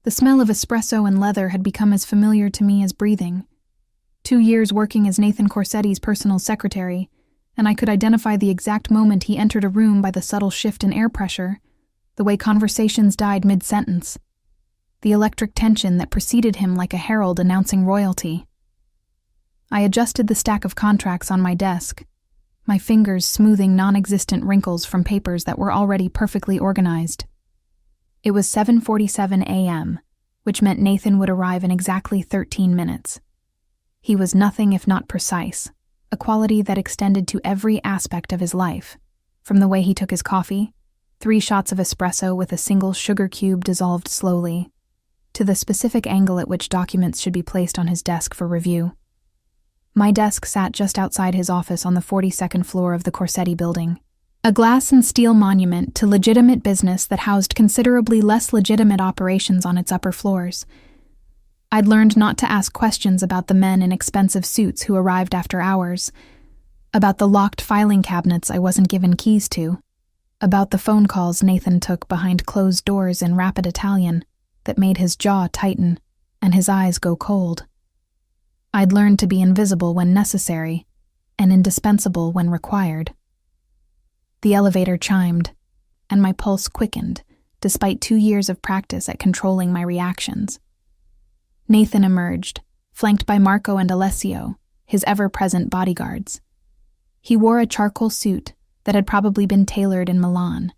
The smell of espresso and leather had become as familiar to me as breathing. 2 years working as Nathan Corsetti's personal secretary, and I could identify the exact moment he entered a room by the subtle shift in air pressure, the way conversations died mid-sentence, the electric tension that preceded him like a herald announcing royalty. I adjusted the stack of contracts on my desk, my fingers smoothing non-existent wrinkles from papers that were already perfectly organized. It was 7:47 a.m., which meant Nathan would arrive in exactly 13 minutes. He was nothing if not precise, a quality that extended to every aspect of his life, from the way he took his coffee, 3 shots of espresso with a single sugar cube dissolved slowly, to the specific angle at which documents should be placed on his desk for review. My desk sat just outside his office on the 42nd floor of the Corsetti building, a glass and steel monument to legitimate business that housed considerably less legitimate operations on its upper floors. I'd learned not to ask questions about the men in expensive suits who arrived after hours, about the locked filing cabinets I wasn't given keys to, about the phone calls Nathan took behind closed doors in rapid Italian that made his jaw tighten and his eyes go cold. I'd learned to be invisible when necessary and indispensable when required. The elevator chimed, and my pulse quickened, despite 2 years of practice at controlling my reactions. Nathan emerged, flanked by Marco and Alessio, his ever-present bodyguards. He wore a charcoal suit that had probably been tailored in Milan,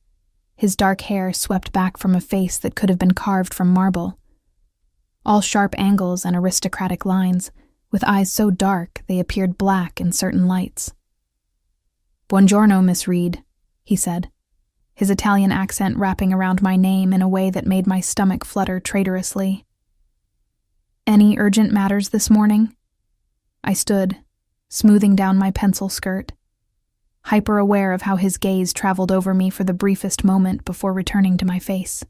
his dark hair swept back from a face that could have been carved from marble. All sharp angles and aristocratic lines, with eyes so dark they appeared black in certain lights. "Buongiorno, Miss Reed," he said, his Italian accent wrapping around my name in a way that made my stomach flutter traitorously. "Any urgent matters this morning?" I stood, smoothing down my pencil skirt, hyper-aware of how his gaze traveled over me for the briefest moment before returning to my face.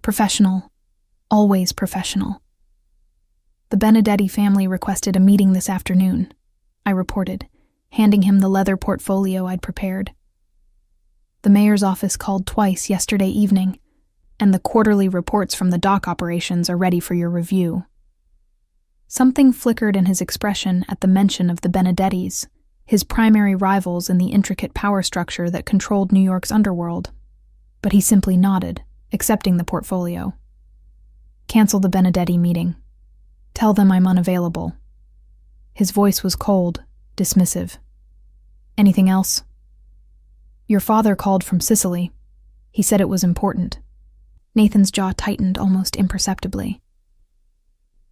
Professional. Always professional. "The Benedetti family requested a meeting this afternoon," I reported, handing him the leather portfolio I'd prepared. "The mayor's office called twice yesterday evening, and the quarterly reports from the dock operations are ready for your review." Something flickered in his expression at the mention of the Benedettis, his primary rivals in the intricate power structure that controlled New York's underworld, but he simply nodded, accepting the portfolio. "Cancel the Benedetti meeting. Tell them I'm unavailable." His voice was cold, dismissive. "Anything else?" "Your father called from Sicily. He said it was important." Nathan's jaw tightened almost imperceptibly.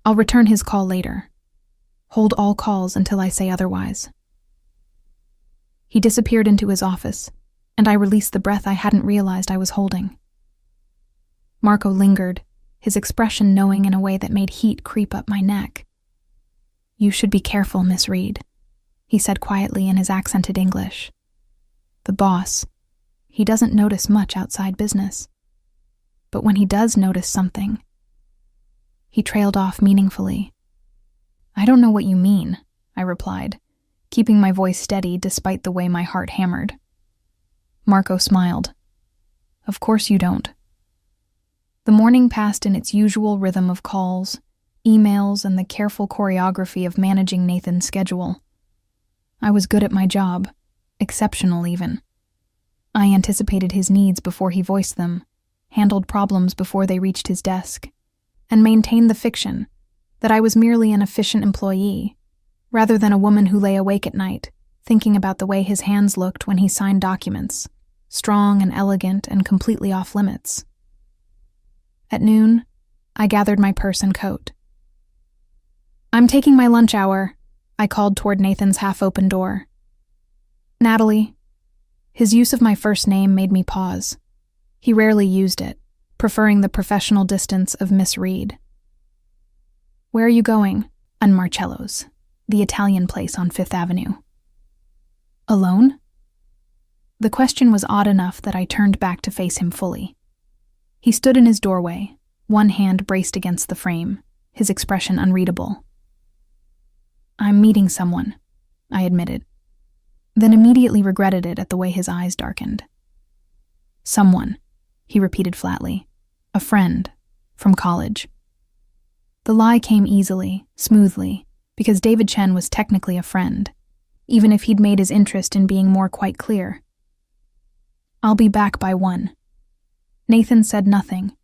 "I'll return his call later. Hold all calls until I say otherwise." He disappeared into his office, and I released the breath I hadn't realized I was holding. Marco lingered, his expression knowing in a way that made heat creep up my neck. "You should be careful, Miss Reed," he said quietly in his accented English. "The boss, he doesn't notice much outside business. But when he does notice something..." He trailed off meaningfully. "I don't know what you mean," I replied, keeping my voice steady despite the way my heart hammered. Marco smiled. "Of course you don't." The morning passed in its usual rhythm of calls, emails, and the careful choreography of managing Nathan's schedule. I was good at my job, exceptional even. I anticipated his needs before he voiced them, handled problems before they reached his desk, and maintained the fiction that I was merely an efficient employee, rather than a woman who lay awake at night, thinking about the way his hands looked when he signed documents, strong and elegant and completely off limits. At noon, I gathered my purse and coat. "I'm taking my lunch hour," I called toward Nathan's half-open door. "Natalie." His use of my first name made me pause. He rarely used it, preferring the professional distance of Miss Reed. "Where are you going?" "On Marcello's, the Italian place on Fifth Avenue." "Alone?" The question was odd enough that I turned back to face him fully. He stood in his doorway, one hand braced against the frame, his expression unreadable. "I'm meeting someone," I admitted, then immediately regretted it at the way his eyes darkened. "Someone," he repeated flatly. "A friend, from college. The lie came easily, smoothly, because David Chen was technically a friend, even if he'd made his interest in being more quite clear. "I'll be back by 1. Nathan said nothing,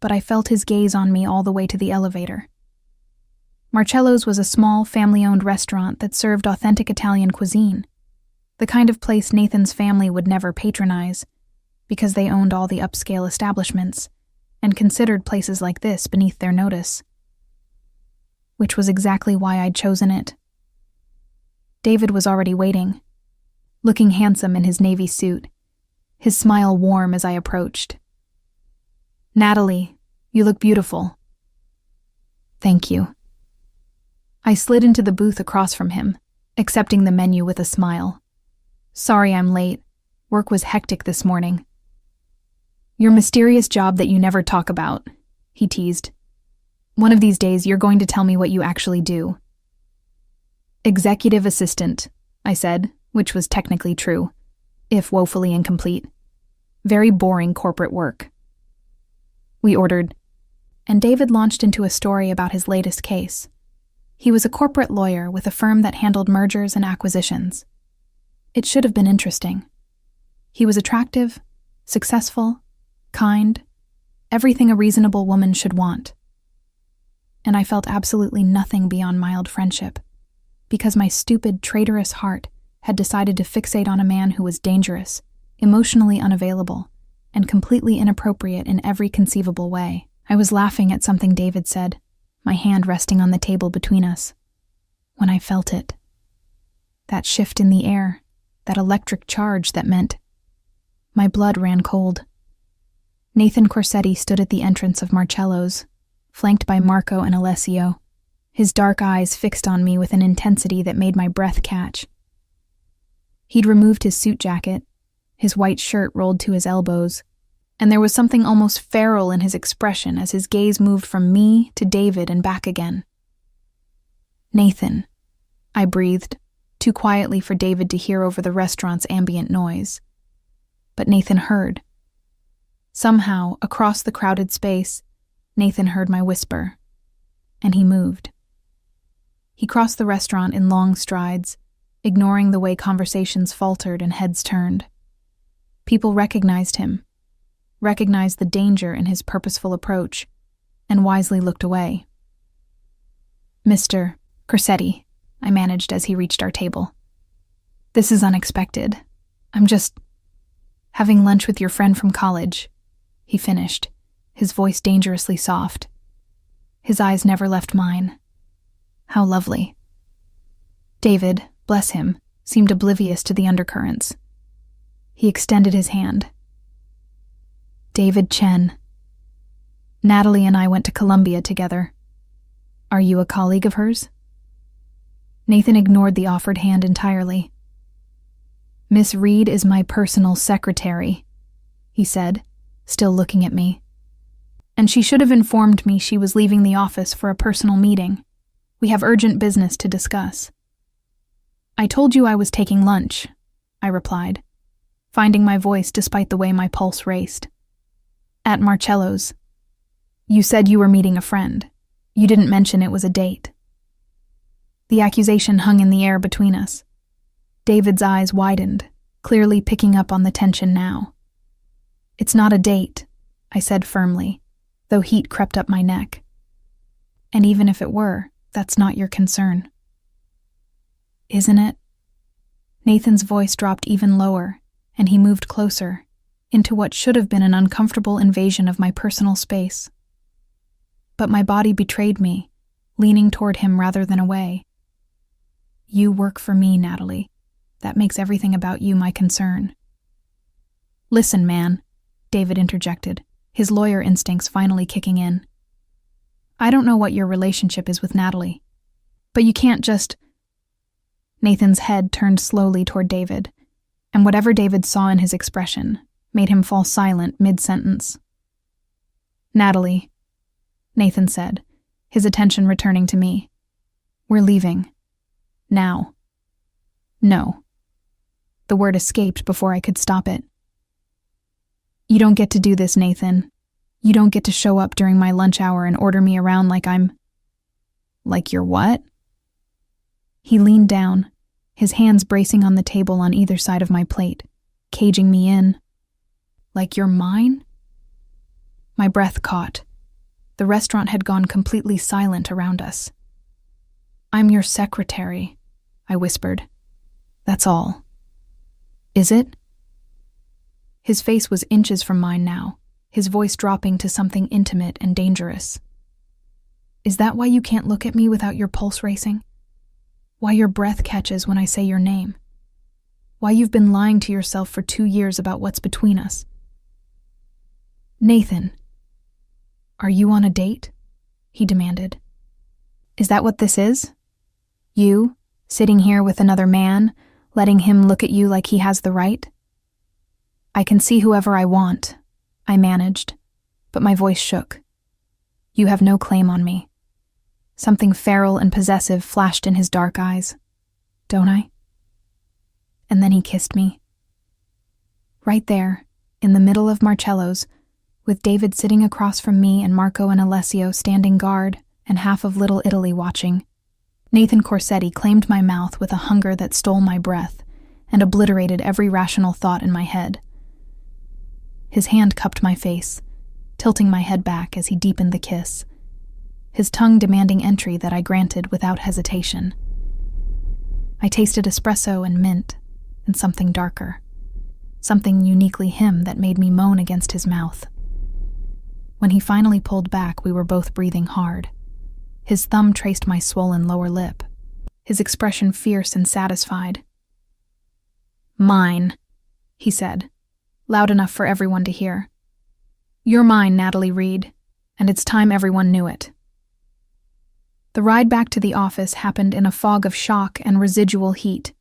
but I felt his gaze on me all the way to the elevator. Marcello's was a small, family-owned restaurant that served authentic Italian cuisine, the kind of place Nathan's family would never patronize, because they owned all the upscale establishments and considered places like this beneath their notice. Which was exactly why I'd chosen it. David was already waiting, looking handsome in his navy suit, his smile warm as I approached. "Natalie, you look beautiful." "Thank you." I slid into the booth across from him, accepting the menu with a smile. "Sorry I'm late. Work was hectic this morning." "Your mysterious job that you never talk about," he teased. "One of these days you're going to tell me what you actually do." "Executive assistant," I said, which was technically true, if woefully incomplete. "Very boring corporate work." We ordered, and David launched into a story about his latest case. He was a corporate lawyer with a firm that handled mergers and acquisitions. It should have been interesting. He was attractive, successful, kind, everything a reasonable woman should want. And I felt absolutely nothing beyond mild friendship, because my stupid, traitorous heart had decided to fixate on a man who was dangerous, emotionally unavailable, and completely inappropriate in every conceivable way. I was laughing at something David said, my hand resting on the table between us, when I felt it. That shift in the air, that electric charge that meant my blood ran cold. Nathan Corsetti stood at the entrance of Marcello's, flanked by Marco and Alessio, his dark eyes fixed on me with an intensity that made my breath catch. He'd removed his suit jacket, his white shirt rolled to his elbows, and there was something almost feral in his expression as his gaze moved from me to David and back again. "Nathan," I breathed, too quietly for David to hear over the restaurant's ambient noise. But Nathan heard. Somehow, across the crowded space, Nathan heard my whisper, and he moved. He crossed the restaurant in long strides, ignoring the way conversations faltered and heads turned. People recognized him, recognized the danger in his purposeful approach, and wisely looked away. "Mr. Corsetti," I managed as he reached our table. "This is unexpected. I'm just having lunch with your friend from college," he finished, his voice dangerously soft. His eyes never left mine. How lovely. David, bless him, seemed oblivious to the undercurrents. He extended his hand. "David Chen. Natalie and I went to Columbia together. Are you a colleague of hers?" Nathan ignored the offered hand entirely. "Miss Reed is my personal secretary," he said, still looking at me. "And she should have informed me she was leaving the office for a personal meeting. We have urgent business to discuss." "I told you I was taking lunch," I replied, finding my voice despite the way my pulse raced. "At Marcello's. You said you were meeting a friend. You didn't mention it was a date." The accusation hung in the air between us. David's eyes widened, clearly picking up on the tension now. "It's not a date," I said firmly, though heat crept up my neck. "And even if it were, that's not your concern." "Isn't it?" Nathan's voice dropped even lower, and he moved closer, into what should have been an uncomfortable invasion of my personal space. But my body betrayed me, leaning toward him rather than away. "You work for me, Natalie. That makes everything about you my concern." "Listen, man," David interjected, his lawyer instincts finally kicking in. "I don't know what your relationship is with Natalie, but you can't just—" Nathan's head turned slowly toward David, and whatever David saw in his expression made him fall silent mid-sentence. "Natalie," Nathan said, his attention returning to me. "We're leaving. Now." "No." The word escaped before I could stop it. "You don't get to do this, Nathan. You don't get to show up during my lunch hour and order me around like I'm... Like you're what? He leaned down, his hands bracing on the table on either side of my plate, caging me in. Like you're mine? My breath caught. The restaurant had gone completely silent around us. I'm your secretary, I whispered. That's all. Is it? His face was inches from mine now, his voice dropping to something intimate and dangerous. Is that why you can't look at me without your pulse racing? Why your breath catches when I say your name? Why you've been lying to yourself for 2 years about what's between us? Nathan, are you on a date? He demanded. Is that what this is? You, sitting here with another man, letting him look at you like he has the right? I can see whoever I want, I managed, but my voice shook. You have no claim on me. Something feral and possessive flashed in his dark eyes. Don't I? And then he kissed me. Right there, in the middle of Marcello's, with David sitting across from me and Marco and Alessio standing guard and half of Little Italy watching. Nathan Corsetti claimed my mouth with a hunger that stole my breath and obliterated every rational thought in my head. His hand cupped my face, tilting my head back as he deepened the kiss, his tongue demanding entry that I granted without hesitation. I tasted espresso and mint and something darker, something uniquely him that made me moan against his mouth. When he finally pulled back, we were both breathing hard. His thumb traced my swollen lower lip, his expression fierce and satisfied. Mine, he said, loud enough for everyone to hear. You're mine, Natalie Reed, and it's time everyone knew it. The ride back to the office happened in a fog of shock and residual heat.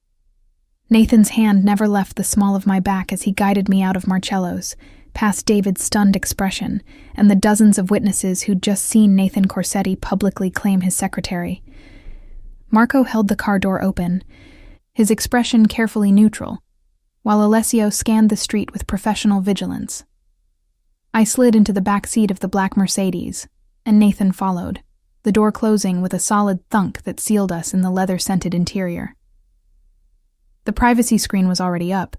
Nathan's hand never left the small of my back as he guided me out of Marcello's, past David's stunned expression and the dozens of witnesses who'd just seen Nathan Corsetti publicly claim his secretary. Marco held the car door open, his expression carefully neutral, while Alessio scanned the street with professional vigilance. I slid into the back seat of the black Mercedes, and Nathan followed, the door closing with a solid thunk that sealed us in the leather-scented interior. The privacy screen was already up,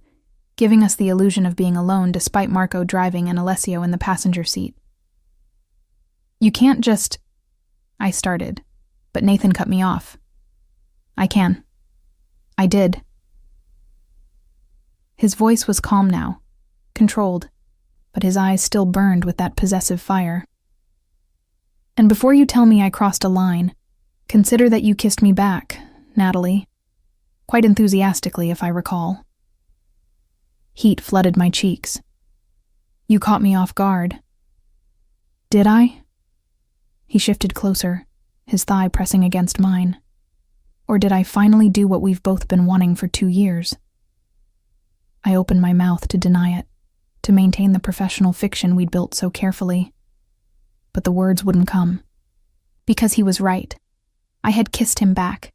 giving us the illusion of being alone despite Marco driving and Alessio in the passenger seat. You can't just... I started, but Nathan cut me off. I can. I did. His voice was calm now, controlled, but his eyes still burned with that possessive fire. And before you tell me I crossed a line, consider that you kissed me back, Natalie. Quite enthusiastically, if I recall. Heat flooded my cheeks. You caught me off guard. Did I? He shifted closer, his thigh pressing against mine. Or did I finally do what we've both been wanting for 2 years? I opened my mouth to deny it, to maintain the professional fiction we'd built so carefully. But the words wouldn't come. Because he was right. I had kissed him back.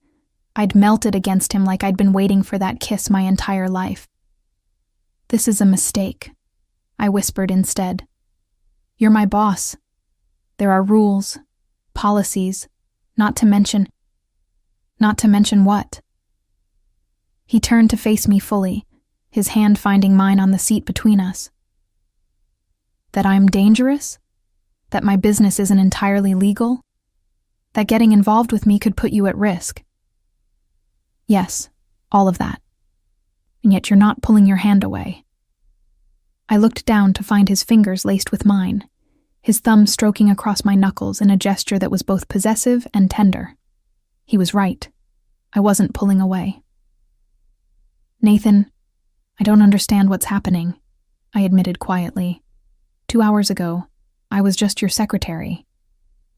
I'd melted against him like I'd been waiting for that kiss my entire life. This is a mistake, I whispered instead. You're my boss. There are rules, policies, not to mention what? He turned to face me fully, his hand finding mine on the seat between us. That I'm dangerous? That my business isn't entirely legal? That getting involved with me could put you at risk? Yes, all of that. And yet you're not pulling your hand away. I looked down to find his fingers laced with mine, his thumb stroking across my knuckles in a gesture that was both possessive and tender. He was right. I wasn't pulling away. Nathan, I don't understand what's happening, I admitted quietly. 2 hours ago, I was just your secretary.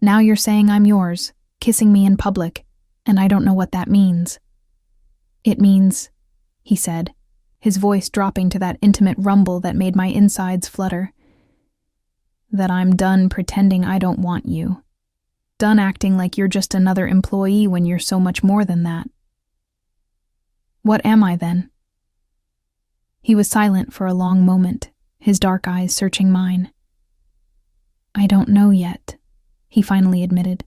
Now you're saying I'm yours, kissing me in public, and I don't know what that means. It means, he said, his voice dropping to that intimate rumble that made my insides flutter, that I'm done pretending I don't want you. Done acting like you're just another employee when you're so much more than that. What am I then? He was silent for a long moment, his dark eyes searching mine. I don't know yet, he finally admitted.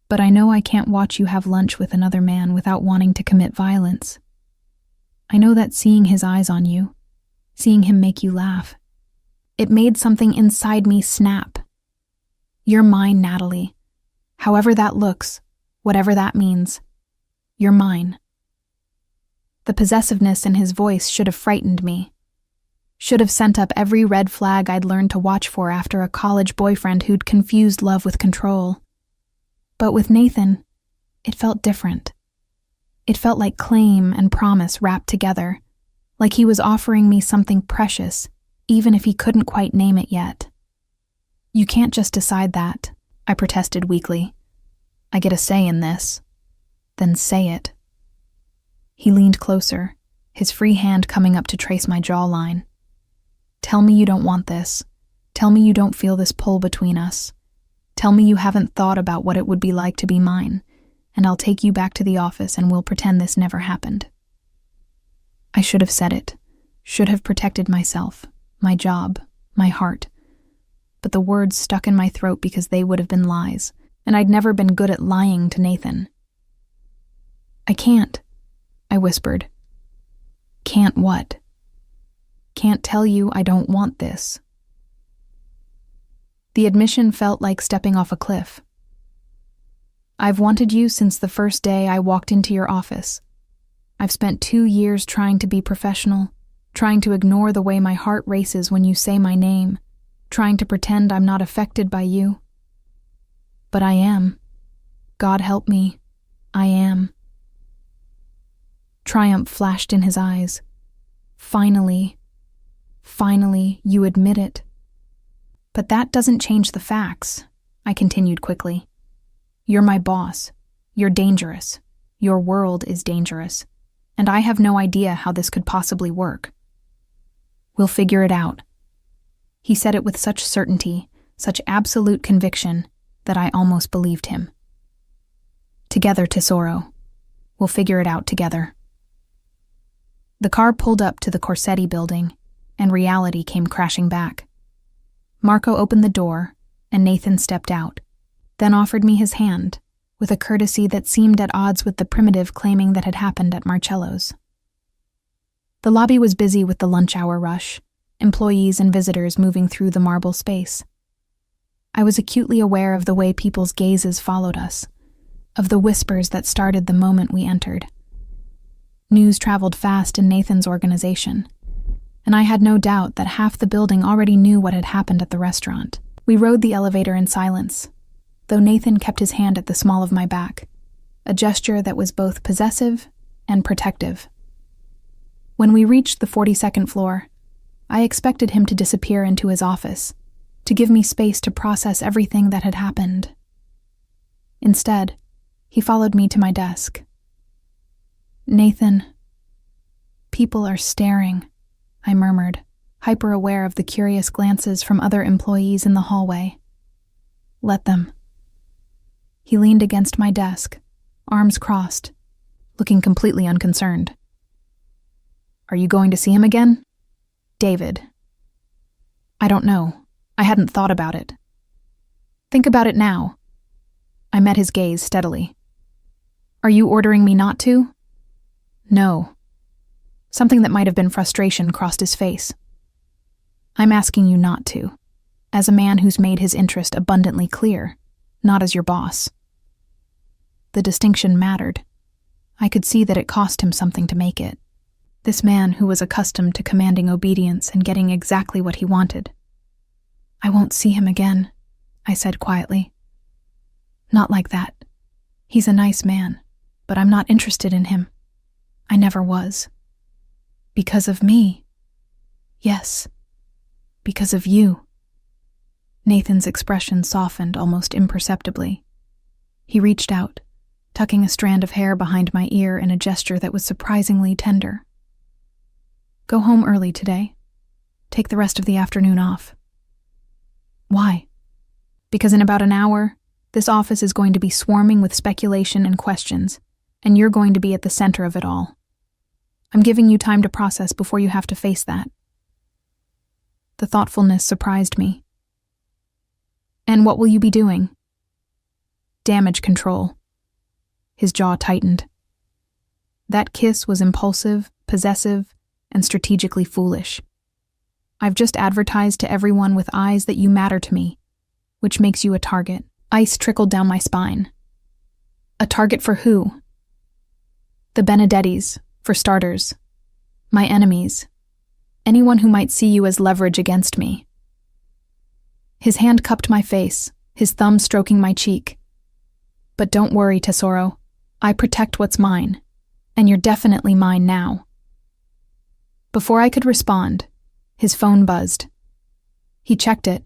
But I know I can't watch you have lunch with another man without wanting to commit violence. I know that seeing his eyes on you, seeing him make you laugh, it made something inside me snap. You're mine, Natalie. However that looks, whatever that means, you're mine. The possessiveness in his voice should have frightened me. Should have sent up every red flag I'd learned to watch for after a college boyfriend who'd confused love with control. But with Nathan, it felt different. It felt like claim and promise wrapped together, like he was offering me something precious, even if he couldn't quite name it yet. You can't just decide that, I protested weakly. I get a say in this. Then say it. He leaned closer, his free hand coming up to trace my jawline. Tell me you don't want this. Tell me you don't feel this pull between us. Tell me you haven't thought about what it would be like to be mine, and I'll take you back to the office and we'll pretend this never happened. I should have said it, should have protected myself, my job, my heart. But the words stuck in my throat because they would have been lies, and I'd never been good at lying to Nathan. I can't, I whispered. Can't what? Can't tell you I don't want this. The admission felt like stepping off a cliff. I've wanted you since the first day I walked into your office. I've spent 2 years trying to be professional, trying to ignore the way my heart races when you say my name, trying to pretend I'm not affected by you. But I am. God help me, I am. Triumph flashed in his eyes. Finally, you admit it. But that doesn't change the facts, I continued quickly. You're my boss. You're dangerous. Your world is dangerous. And I have no idea how this could possibly work. We'll figure it out. He said it with such certainty, such absolute conviction, that I almost believed him. Together, Tesoro. We'll figure it out together. The car pulled up to the Corsetti building, and reality came crashing back. Marco opened the door, and Nathan stepped out, then offered me his hand, with a courtesy that seemed at odds with the primitive claiming that had happened at Marcello's. The lobby was busy with the lunch hour rush, employees and visitors moving through the marble space. I was acutely aware of the way people's gazes followed us, of the whispers that started the moment we entered. News traveled fast in Nathan's organization, and I had no doubt that half the building already knew what had happened at the restaurant. We rode the elevator in silence, though Nathan kept his hand at the small of my back, a gesture that was both possessive and protective. When we reached the 42nd floor, I expected him to disappear into his office, to give me space to process everything that had happened. Instead, he followed me to my desk. Nathan, people are staring, I murmured, hyper-aware of the curious glances from other employees in the hallway. Let them. He leaned against my desk, arms crossed, looking completely unconcerned. Are you going to see him again? David. I don't know. I hadn't thought about it. Think about it now. I met his gaze steadily. Are you ordering me not to? No. Something that might have been frustration crossed his face. I'm asking you not to, as a man who's made his interest abundantly clear, not as your boss. The distinction mattered. I could see that it cost him something to make it. This man who was accustomed to commanding obedience and getting exactly what he wanted. I won't see him again, I said quietly. Not like that. He's a nice man, but I'm not interested in him. I never was. Because of me. Yes. Because of you. Nathan's expression softened almost imperceptibly. He reached out, tucking a strand of hair behind my ear in a gesture that was surprisingly tender. Go home early today. Take the rest of the afternoon off. Why? Because in about an hour, this office is going to be swarming with speculation and questions, and you're going to be at the center of it all. I'm giving you time to process before you have to face that. The thoughtfulness surprised me. And what will you be doing? Damage control. His jaw tightened. That kiss was impulsive, possessive, and strategically foolish. I've just advertised to everyone with eyes that you matter to me, which makes you a target. Ice trickled down my spine. A target for who? The Benedettis, for starters. My enemies. Anyone who might see you as leverage against me. His hand cupped my face, his thumb stroking my cheek. But don't worry, Tesoro. I protect what's mine, and you're definitely mine now. Before I could respond, his phone buzzed. He checked it,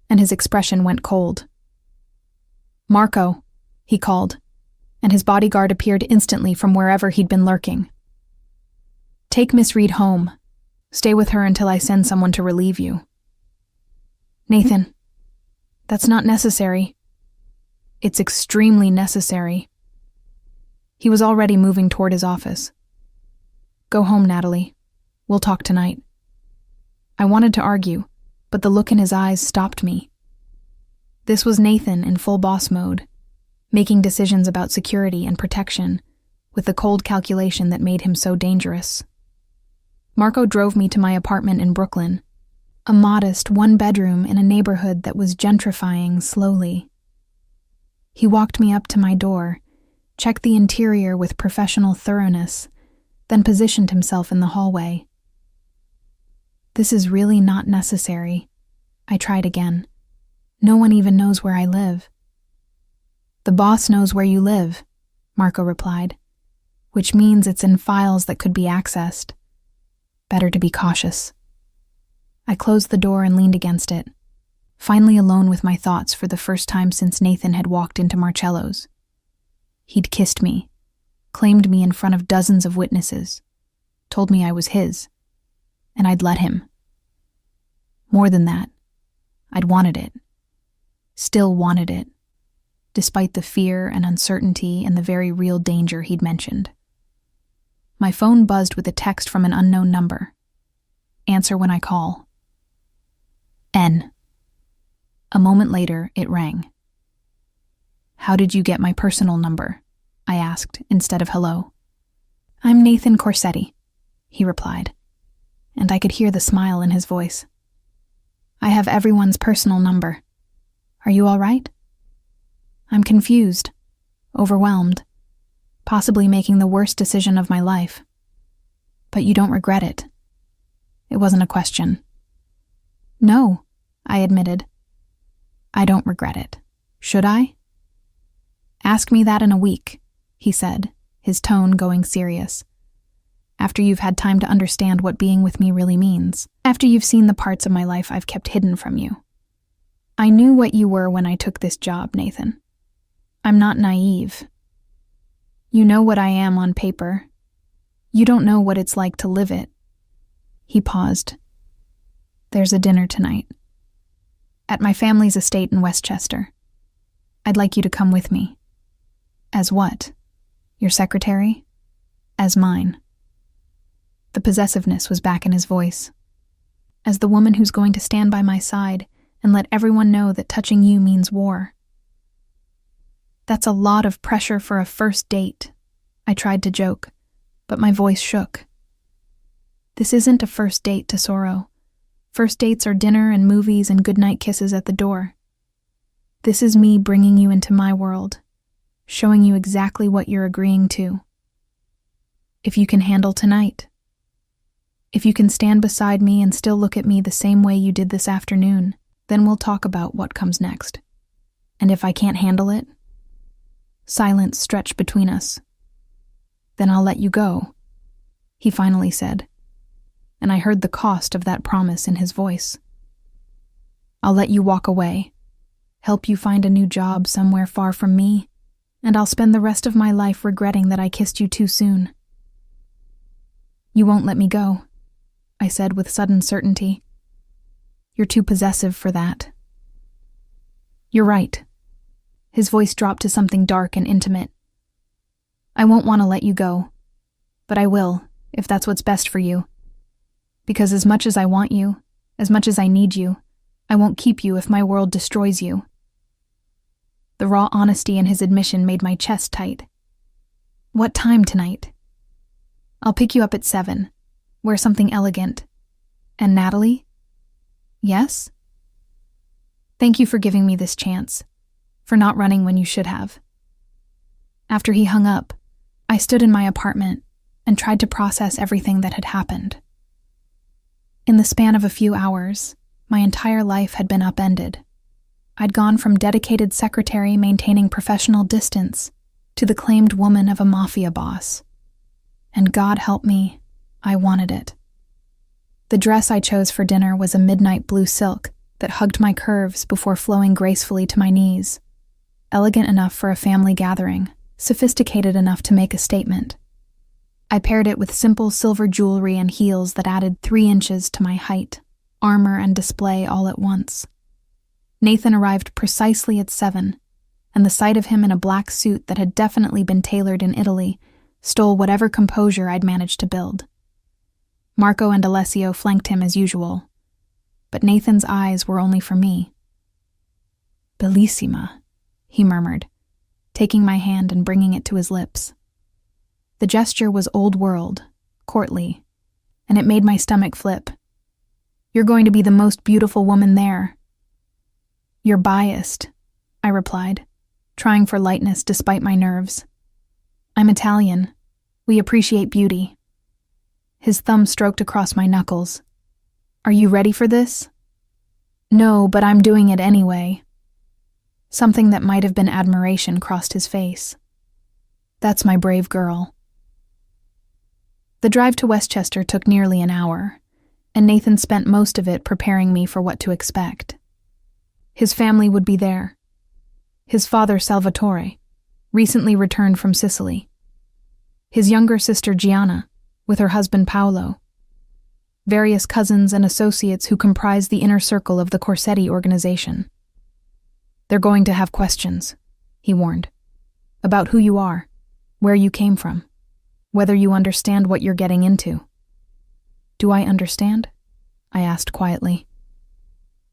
and his expression went cold. Marco, he called, and his bodyguard appeared instantly from wherever he'd been lurking. Take Miss Reed home. Stay with her until I send someone to relieve you. Nathan, that's not necessary. It's extremely necessary. He was already moving toward his office. Go home, Natalie. We'll talk tonight. I wanted to argue, but the look in his eyes stopped me. This was Nathan in full boss mode, making decisions about security and protection, with the cold calculation that made him so dangerous. Marco drove me to my apartment in Brooklyn, a modest one-bedroom in a neighborhood that was gentrifying slowly. He walked me up to my door, checked the interior with professional thoroughness, then positioned himself in the hallway. This is really not necessary. I tried again. No one even knows where I live. The boss knows where you live, Marco replied, which means it's in files that could be accessed. Better to be cautious. I closed the door and leaned against it, finally alone with my thoughts for the first time since Nathan had walked into Marcello's. He'd kissed me, claimed me in front of dozens of witnesses, told me I was his, and I'd let him. More than that, I'd wanted it. Still wanted it, despite the fear and uncertainty and the very real danger he'd mentioned. My phone buzzed with a text from an unknown number. Answer when I call. N. A moment later, it rang. How did you get my personal number? I asked, instead of hello. I'm Nathan Corsetti, he replied, and I could hear the smile in his voice. I have everyone's personal number. Are you all right? I'm confused, overwhelmed, possibly making the worst decision of my life. But you don't regret it. It wasn't a question. No, I admitted. I don't regret it. Should I? Ask me that in a week, he said, his tone going serious. After you've had time to understand what being with me really means. After you've seen the parts of my life I've kept hidden from you. I knew what you were when I took this job, Nathan. I'm not naive. You know what I am on paper. You don't know what it's like to live it. He paused. There's a dinner tonight. At my family's estate in Westchester. I'd like you to come with me. As what? Your secretary? As mine. The possessiveness was back in his voice. As the woman who's going to stand by my side and let everyone know that touching you means war. That's a lot of pressure for a first date, I tried to joke, but my voice shook. This isn't a first date, Tesoro. First dates are dinner and movies and goodnight kisses at the door. This is me bringing you into my world, showing you exactly what you're agreeing to. If you can handle tonight. If you can stand beside me and still look at me the same way you did this afternoon, then we'll talk about what comes next. And if I can't handle it, silence stretched between us. Then I'll let you go, he finally said, and I heard the cost of that promise in his voice. I'll let you walk away, help you find a new job somewhere far from me, and I'll spend the rest of my life regretting that I kissed you too soon. You won't let me go, I said with sudden certainty. You're too possessive for that. You're right. His voice dropped to something dark and intimate. I won't want to let you go, but I will, if that's what's best for you. Because as much as I want you, as much as I need you, I won't keep you if my world destroys you. The raw honesty in his admission made my chest tight. "What time tonight?" "I'll pick you up at 7. Wear something elegant." "And Natalie?" "Yes?" "Thank you for giving me this chance, for not running when you should have." After he hung up, I stood in my apartment and tried to process everything that had happened. In the span of a few hours, my entire life had been upended. I'd gone from dedicated secretary maintaining professional distance to the claimed woman of a mafia boss. And God help me, I wanted it. The dress I chose for dinner was a midnight blue silk that hugged my curves before flowing gracefully to my knees. Elegant enough for a family gathering, sophisticated enough to make a statement. I paired it with simple silver jewelry and heels that added 3 inches to my height, armor and display all at once. Nathan arrived precisely at 7, and the sight of him in a black suit that had definitely been tailored in Italy stole whatever composure I'd managed to build. Marco and Alessio flanked him as usual, but Nathan's eyes were only for me. "Bellissima," he murmured, taking my hand and bringing it to his lips. The gesture was old world, courtly, and it made my stomach flip. "You're going to be the most beautiful woman there." "You're biased," I replied, trying for lightness despite my nerves. "I'm Italian. We appreciate beauty." His thumb stroked across my knuckles. "Are you ready for this?" "No, but I'm doing it anyway." Something that might have been admiration crossed his face. "That's my brave girl." The drive to Westchester took nearly an hour, and Nathan spent most of it preparing me for what to expect. His family would be there. His father, Salvatore, recently returned from Sicily. His younger sister, Gianna, with her husband, Paolo. Various cousins and associates who comprise the inner circle of the Corsetti organization. "They're going to have questions," he warned, "about who you are, where you came from, whether you understand what you're getting into." "Do I understand?" I asked quietly.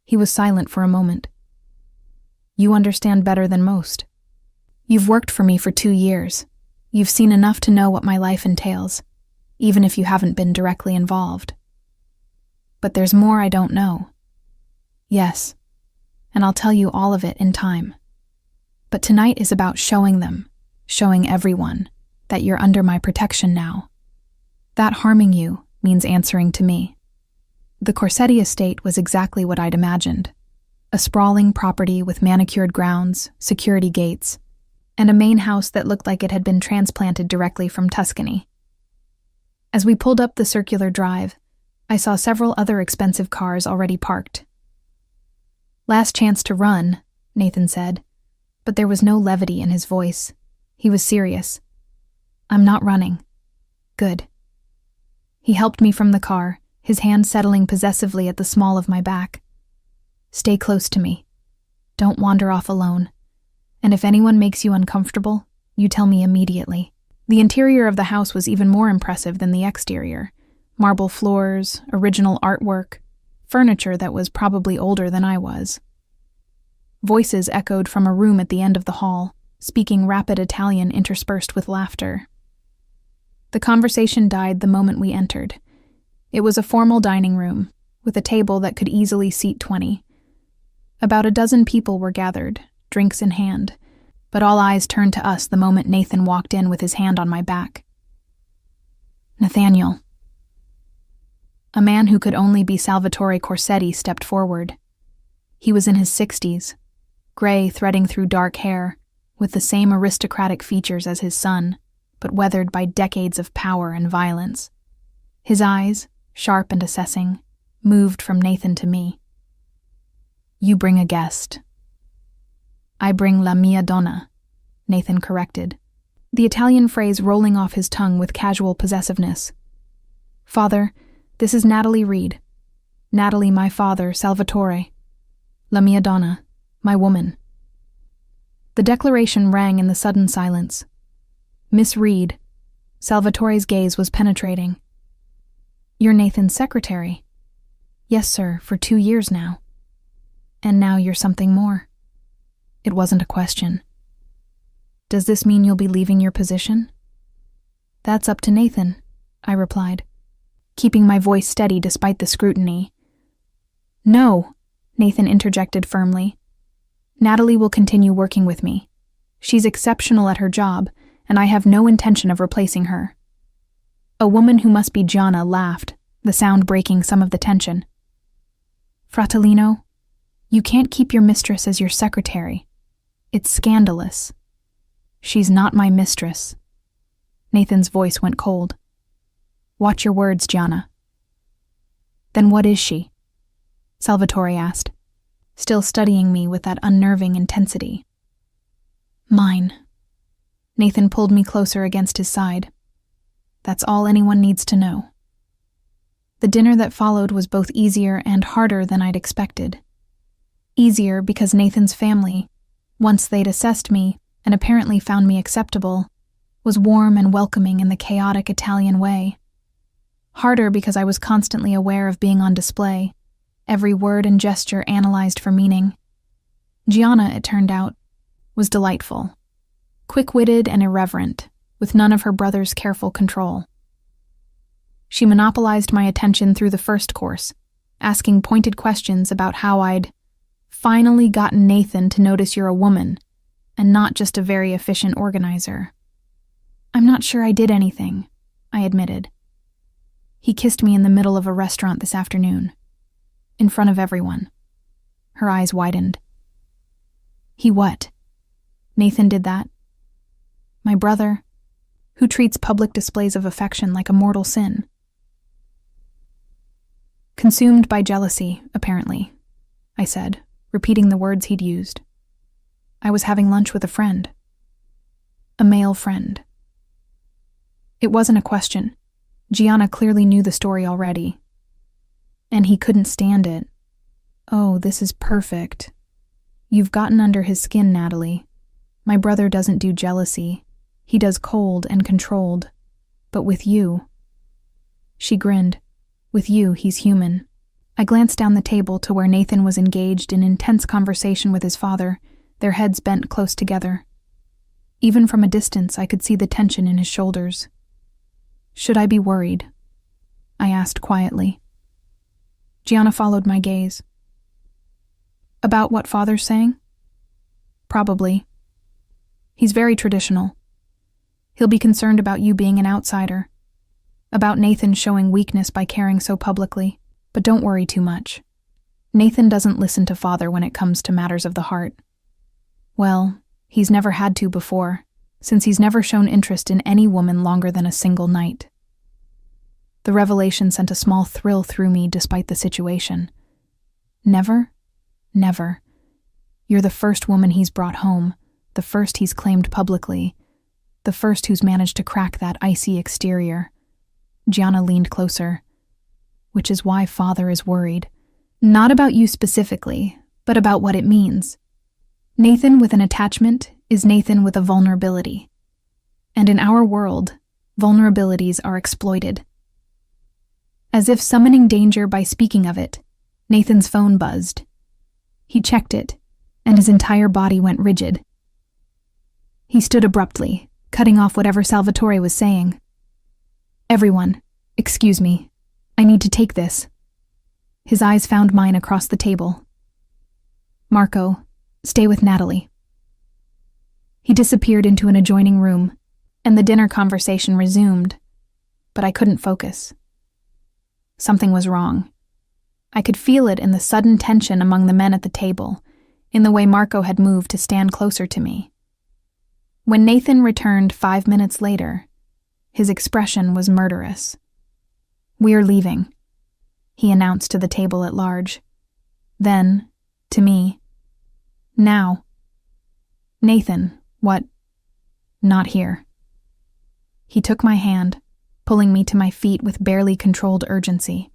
He was silent for a moment. "You understand better than most. You've worked for me for 2 years. You've seen enough to know what my life entails, even if you haven't been directly involved. But there's more I don't know." "Yes, and I'll tell you all of it in time. But tonight is about showing them, showing everyone, that you're under my protection now. That harming you means answering to me." The Corsetti estate was exactly what I'd imagined. A sprawling property with manicured grounds, security gates, and a main house that looked like it had been transplanted directly from Tuscany. As we pulled up the circular drive, I saw several other expensive cars already parked. "Last chance to run," Nathan said, but there was no levity in his voice. He was serious. "I'm not running." "Good." He helped me from the car, his hand settling possessively at the small of my back. "Stay close to me. Don't wander off alone. And if anyone makes you uncomfortable, you tell me immediately." The interior of the house was even more impressive than the exterior. Marble floors, original artwork, furniture that was probably older than I was. Voices echoed from a room at the end of the hall, speaking rapid Italian interspersed with laughter. The conversation died the moment we entered. It was a formal dining room, with a table that could easily seat 20. About a dozen people were gathered, drinks in hand, but all eyes turned to us the moment Nathan walked in with his hand on my back. "Nathaniel." A man who could only be Salvatore Corsetti stepped forward. He was in his 60s, gray threading through dark hair, with the same aristocratic features as his son, but weathered by decades of power and violence. His eyes, sharp and assessing, moved from Nathan to me. "You bring a guest." "I bring la mia donna," Nathan corrected, the Italian phrase rolling off his tongue with casual possessiveness. "Father, this is Natalie Reed. Natalie, my father, Salvatore. La mia donna, my woman." The declaration rang in the sudden silence. "Miss Reed." Salvatore's gaze was penetrating. "You're Nathan's secretary." "Yes, sir, for 2 years now." "And now you're something more." It wasn't a question. Does this mean you'll be leaving your position? That's up to Nathan, I replied, keeping my voice steady despite the scrutiny. No, Nathan interjected firmly. Natalie will continue working with me. She's exceptional at her job, and I have no intention of replacing her. A woman who must be Gianna laughed, the sound breaking some of the tension. Fratellino, you can't keep your mistress as your secretary. It's scandalous. She's not my mistress. Nathan's voice went cold. Watch your words, Gianna. Then what is she? Salvatore asked, still studying me with that unnerving intensity. Mine. Nathan pulled me closer against his side. That's all anyone needs to know. The dinner that followed was both easier and harder than I'd expected. Easier because Nathan's family, once they'd assessed me and apparently found me acceptable, was warm and welcoming in the chaotic Italian way. Harder because I was constantly aware of being on display, every word and gesture analyzed for meaning. Gianna, it turned out, was delightful, quick-witted and irreverent, with none of her brother's careful control. She monopolized my attention through the first course, asking pointed questions about how I'd finally gotten Nathan to notice you're a woman, and not just a very efficient organizer. I'm not sure I did anything, I admitted. He kissed me in the middle of a restaurant this afternoon, in front of everyone. Her eyes widened. He what? Nathan did that? My brother, who treats public displays of affection like a mortal sin. Consumed by jealousy, apparently, I said, repeating the words he'd used. I was having lunch with a friend. A male friend. It wasn't a question. Gianna clearly knew the story already. And he couldn't stand it. Oh, this is perfect. You've gotten under his skin, Natalie. My brother doesn't do jealousy. He does cold and controlled. But with you... She grinned. With you, he's human. I glanced down the table to where Nathan was engaged in intense conversation with his father, their heads bent close together. Even from a distance, I could see the tension in his shoulders. Should I be worried? I asked quietly. Gianna followed my gaze. About what father's saying? Probably. He's very traditional. He'll be concerned about you being an outsider, about Nathan showing weakness by caring so publicly, but don't worry too much. Nathan doesn't listen to father when it comes to matters of the heart. Well, he's never had to before, since he's never shown interest in any woman longer than a single night. The revelation sent a small thrill through me despite the situation. Never? Never. You're the first woman he's brought home, the first he's claimed publicly, the first who's managed to crack that icy exterior. Gianna leaned closer. Which is why father is worried. Not about you specifically, but about what it means. Nathan with an attachment is Nathan with a vulnerability. And in our world, vulnerabilities are exploited. As if summoning danger by speaking of it, Nathan's phone buzzed. He checked it, and his entire body went rigid. He stood abruptly, cutting off whatever Salvatore was saying. Everyone, excuse me. I need to take this. His eyes found mine across the table. Marco, stay with Natalie. He disappeared into an adjoining room, and the dinner conversation resumed, but I couldn't focus. Something was wrong. I could feel it in the sudden tension among the men at the table, in the way Marco had moved to stand closer to me. When Nathan returned 5 minutes later, his expression was murderous. We're leaving, he announced to the table at large. Then, to me, now. Nathan, what? Not here. He took my hand, pulling me to my feet with barely controlled urgency.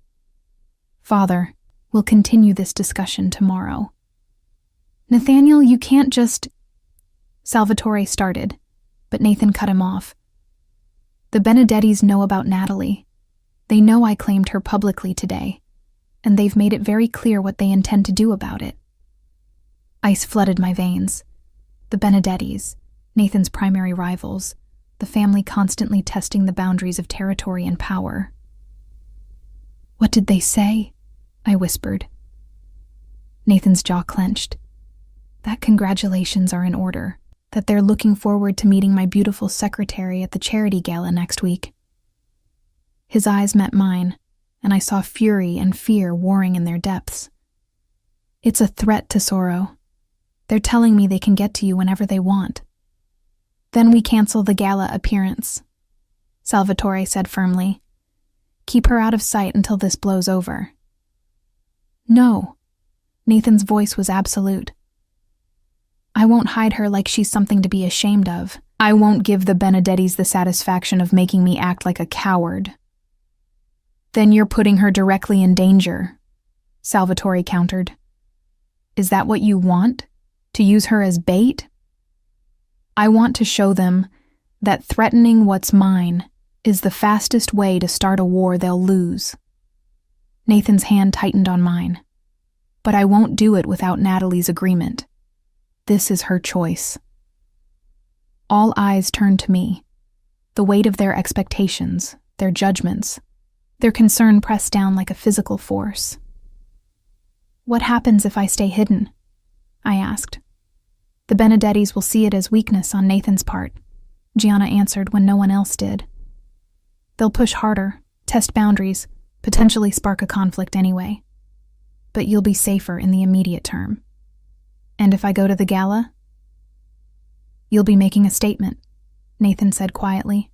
Father, we'll continue this discussion tomorrow. Nathaniel, you can't just... Salvatore started, but Nathan cut him off. The Benedettis know about Natalie. They know I claimed her publicly today, and they've made it very clear what they intend to do about it. Ice flooded my veins, The Benedettis, Nathan's primary rivals, the family constantly testing the boundaries of territory and power. "What did they say?" I whispered. Nathan's jaw clenched. That congratulations are in order, that they're looking forward to meeting my beautiful secretary at the charity gala next week. His eyes met mine, and I saw fury and fear warring in their depths. "It's a threat, Tesoro. They're telling me they can get to you whenever they want." "Then we cancel the gala appearance," Salvatore said firmly. "Keep her out of sight until this blows over." "No." Nathan's voice was absolute. "I won't hide her like she's something to be ashamed of. I won't give the Benedettis the satisfaction of making me act like a coward." "Then you're putting her directly in danger," Salvatore countered. "Is that what you want? To use her as bait?" "I want to show them that threatening what's mine is the fastest way to start a war they'll lose." Nathan's hand tightened on mine. "But I won't do it without Natalie's agreement. This is her choice." All eyes turned to me. The weight of their expectations, their judgments, their concern pressed down like a physical force. "What happens if I stay hidden?" I asked. "The Benedettis will see it as weakness on Nathan's part," Gianna answered when no one else did. "They'll push harder, test boundaries, potentially spark a conflict anyway. But you'll be safer in the immediate term. And if I go to the gala?" "You'll be making a statement," Nathan said quietly.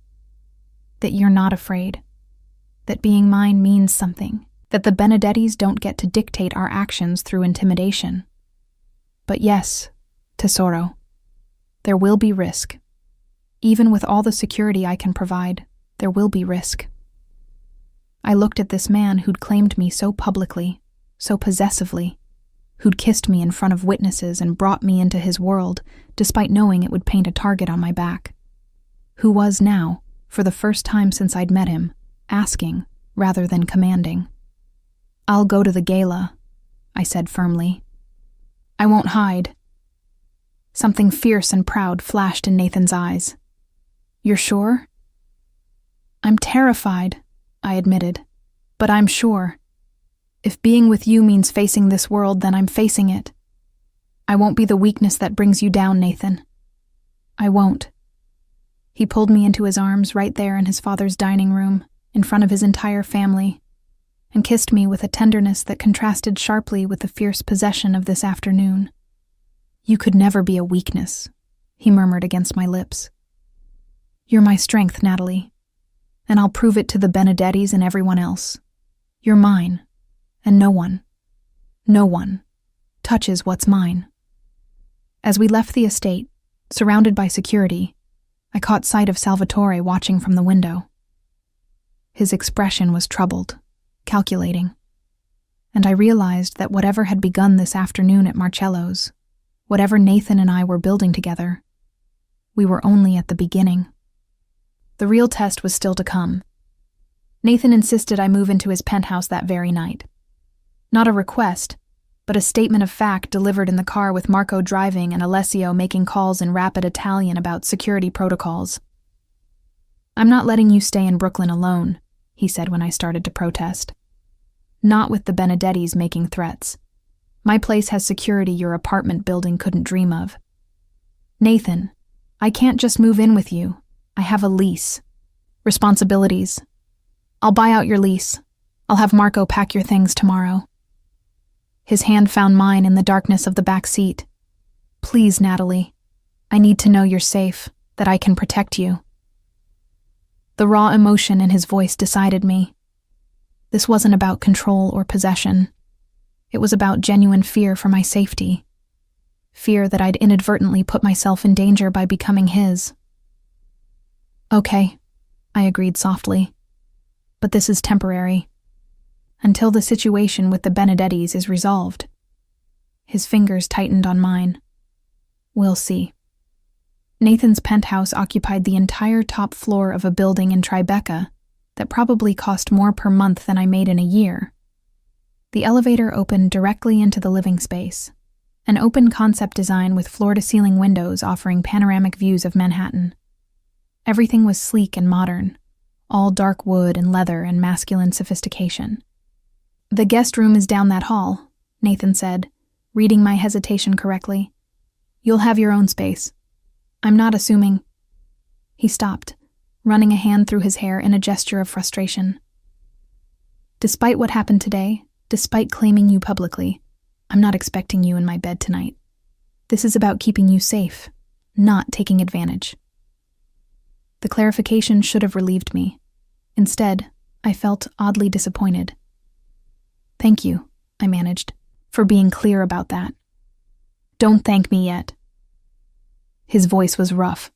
"That you're not afraid. That being mine means something. That the Benedettis don't get to dictate our actions through intimidation. But yes, Tesoro, there will be risk. Even with all the security I can provide, there will be risk." I looked at this man who'd claimed me so publicly, so possessively, who'd kissed me in front of witnesses and brought me into his world, despite knowing it would paint a target on my back. Who was now, for the first time since I'd met him, asking rather than commanding. "I'll go to the gala," I said firmly. "I won't hide." Something fierce and proud flashed in Nathan's eyes. "You're sure?" "I'm terrified," I admitted, "but I'm sure. If being with you means facing this world, then I'm facing it. I won't be the weakness that brings you down, Nathan. I won't." He pulled me into his arms right there in his father's dining room, in front of his entire family, and kissed me with a tenderness that contrasted sharply with the fierce possession of this afternoon. "You could never be a weakness," he murmured against my lips. "You're my strength, Natalie, and I'll prove it to the Benedettis and everyone else. You're mine, and no one touches what's mine." As we left the estate, surrounded by security, I caught sight of Salvatore watching from the window. His expression was troubled, calculating, and I realized that whatever had begun this afternoon at Marcello's, whatever Nathan and I were building together, we were only at the beginning. The real test was still to come. Nathan insisted I move into his penthouse that very night. Not a request, but a statement of fact delivered in the car with Marco driving and Alessio making calls in rapid Italian about security protocols. "I'm not letting you stay in Brooklyn alone," he said when I started to protest. "Not with the Benedettis making threats. My place has security your apartment building couldn't dream of. Nathan, I can't just move in with you. I have a lease. Responsibilities. I'll buy out your lease. I'll have Marco pack your things tomorrow." His hand found mine in the darkness of the back seat. "Please, Natalie. I need to know you're safe, that I can protect you." The raw emotion in his voice decided me. This wasn't about control or possession. It was about genuine fear for my safety. Fear that I'd inadvertently put myself in danger by becoming his. "Okay," I agreed softly. "But this is temporary. Until the situation with the Benedettis is resolved." His fingers tightened on mine. "We'll see." Nathan's penthouse occupied the entire top floor of a building in Tribeca that probably cost more per month than I made in a year. The elevator opened directly into the living space, an open concept design with floor-to-ceiling windows offering panoramic views of Manhattan. Everything was sleek and modern, all dark wood and leather and masculine sophistication. "The guest room is down that hall," Nathan said, reading my hesitation correctly. "You'll have your own space. I'm not assuming—" He stopped, running a hand through his hair in a gesture of frustration. "Despite what happened today, despite claiming you publicly, I'm not expecting you in my bed tonight. This is about keeping you safe, not taking advantage." The clarification should have relieved me. Instead, I felt oddly disappointed. "Thank you," I managed, "for being clear about that." "Don't thank me yet." His voice was rough.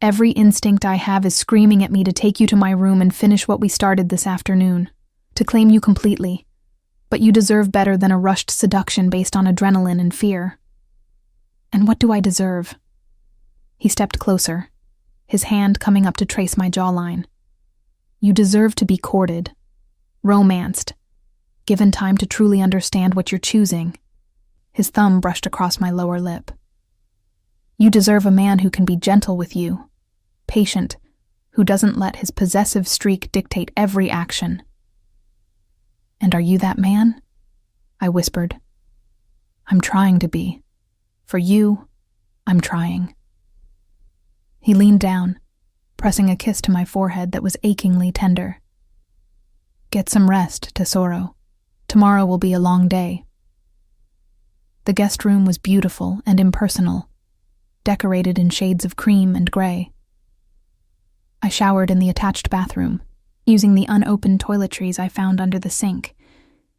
"Every instinct I have is screaming at me to take you to my room and finish what we started this afternoon, to claim you completely. But you deserve better than a rushed seduction based on adrenaline and fear." "And what do I deserve?" He stepped closer, his hand coming up to trace my jawline. "You deserve to be courted, romanced, given time to truly understand what you're choosing." His thumb brushed across my lower lip. "You deserve a man who can be gentle with you, patient, who doesn't let his possessive streak dictate every action." "And are you that man?" I whispered. "I'm trying to be. For you, I'm trying." He leaned down, pressing a kiss to my forehead that was achingly tender. "Get some rest, Tesoro. Tomorrow will be a long day." The guest room was beautiful and impersonal, decorated in shades of cream and gray. I showered in the attached bathroom, using the unopened toiletries I found under the sink,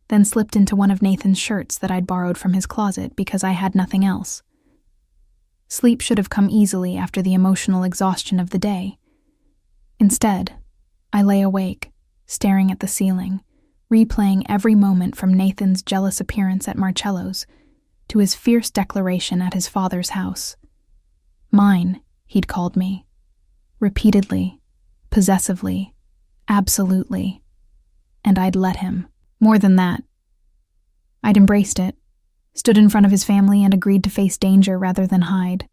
then slipped into one of Nathan's shirts that I'd borrowed from his closet because I had nothing else. Sleep should have come easily after the emotional exhaustion of the day. Instead, I lay awake, staring at the ceiling, replaying every moment from Nathan's jealous appearance at Marcello's to his fierce declaration at his father's house. Mine, he'd called me. Repeatedly, possessively, absolutely. And I'd let him. More than that. I'd embraced it, stood in front of his family and agreed to face danger rather than hide.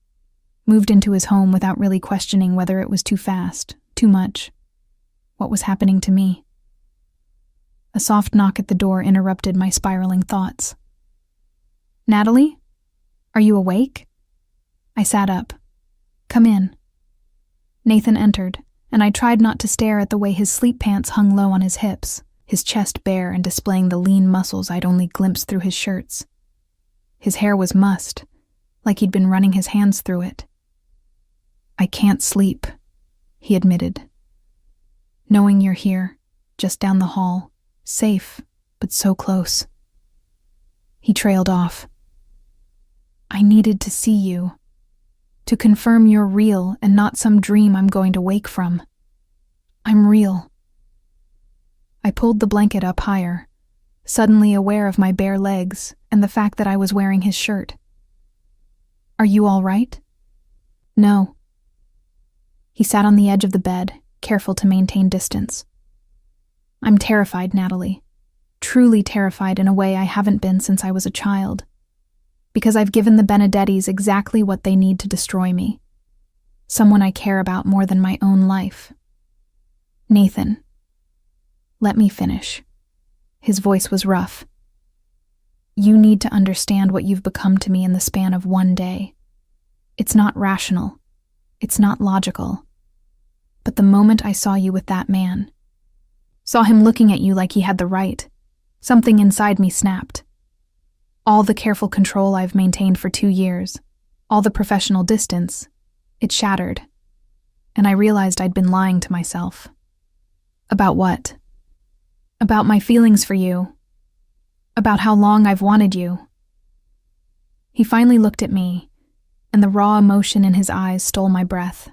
Moved into his home without really questioning whether it was too fast, too much. What was happening to me? A soft knock at the door interrupted my spiraling thoughts. "Natalie? Are you awake?" I sat up. "Come in." Nathan entered, and I tried not to stare at the way his sleep pants hung low on his hips, his chest bare and displaying the lean muscles I'd only glimpsed through his shirts. His hair was mussed, like he'd been running his hands through it. "I can't sleep," he admitted. "Knowing you're here, just down the hall, safe, but so close." He trailed off. "I needed to see you, to confirm you're real and not some dream I'm going to wake from. I'm real." I pulled the blanket up higher, suddenly aware of my bare legs and the fact that I was wearing his shirt. "Are you all right?" "No." He sat on the edge of the bed, careful to maintain distance. "I'm terrified, Natalie. Truly terrified in a way I haven't been since I was a child. Because I've given the Benedettis exactly what they need to destroy me. Someone I care about more than my own life. Nathan. Let me finish." His voice was rough. "You need to understand what you've become to me in the span of one day. It's not rational. It's not logical. But the moment I saw you with that man, saw him looking at you like he had the right, something inside me snapped. All the careful control I've maintained for 2 years, all the professional distance, it shattered. And I realized I'd been lying to myself." "About what?" "About my feelings for you. About how long I've wanted you." He finally looked at me, and the raw emotion in his eyes stole my breath.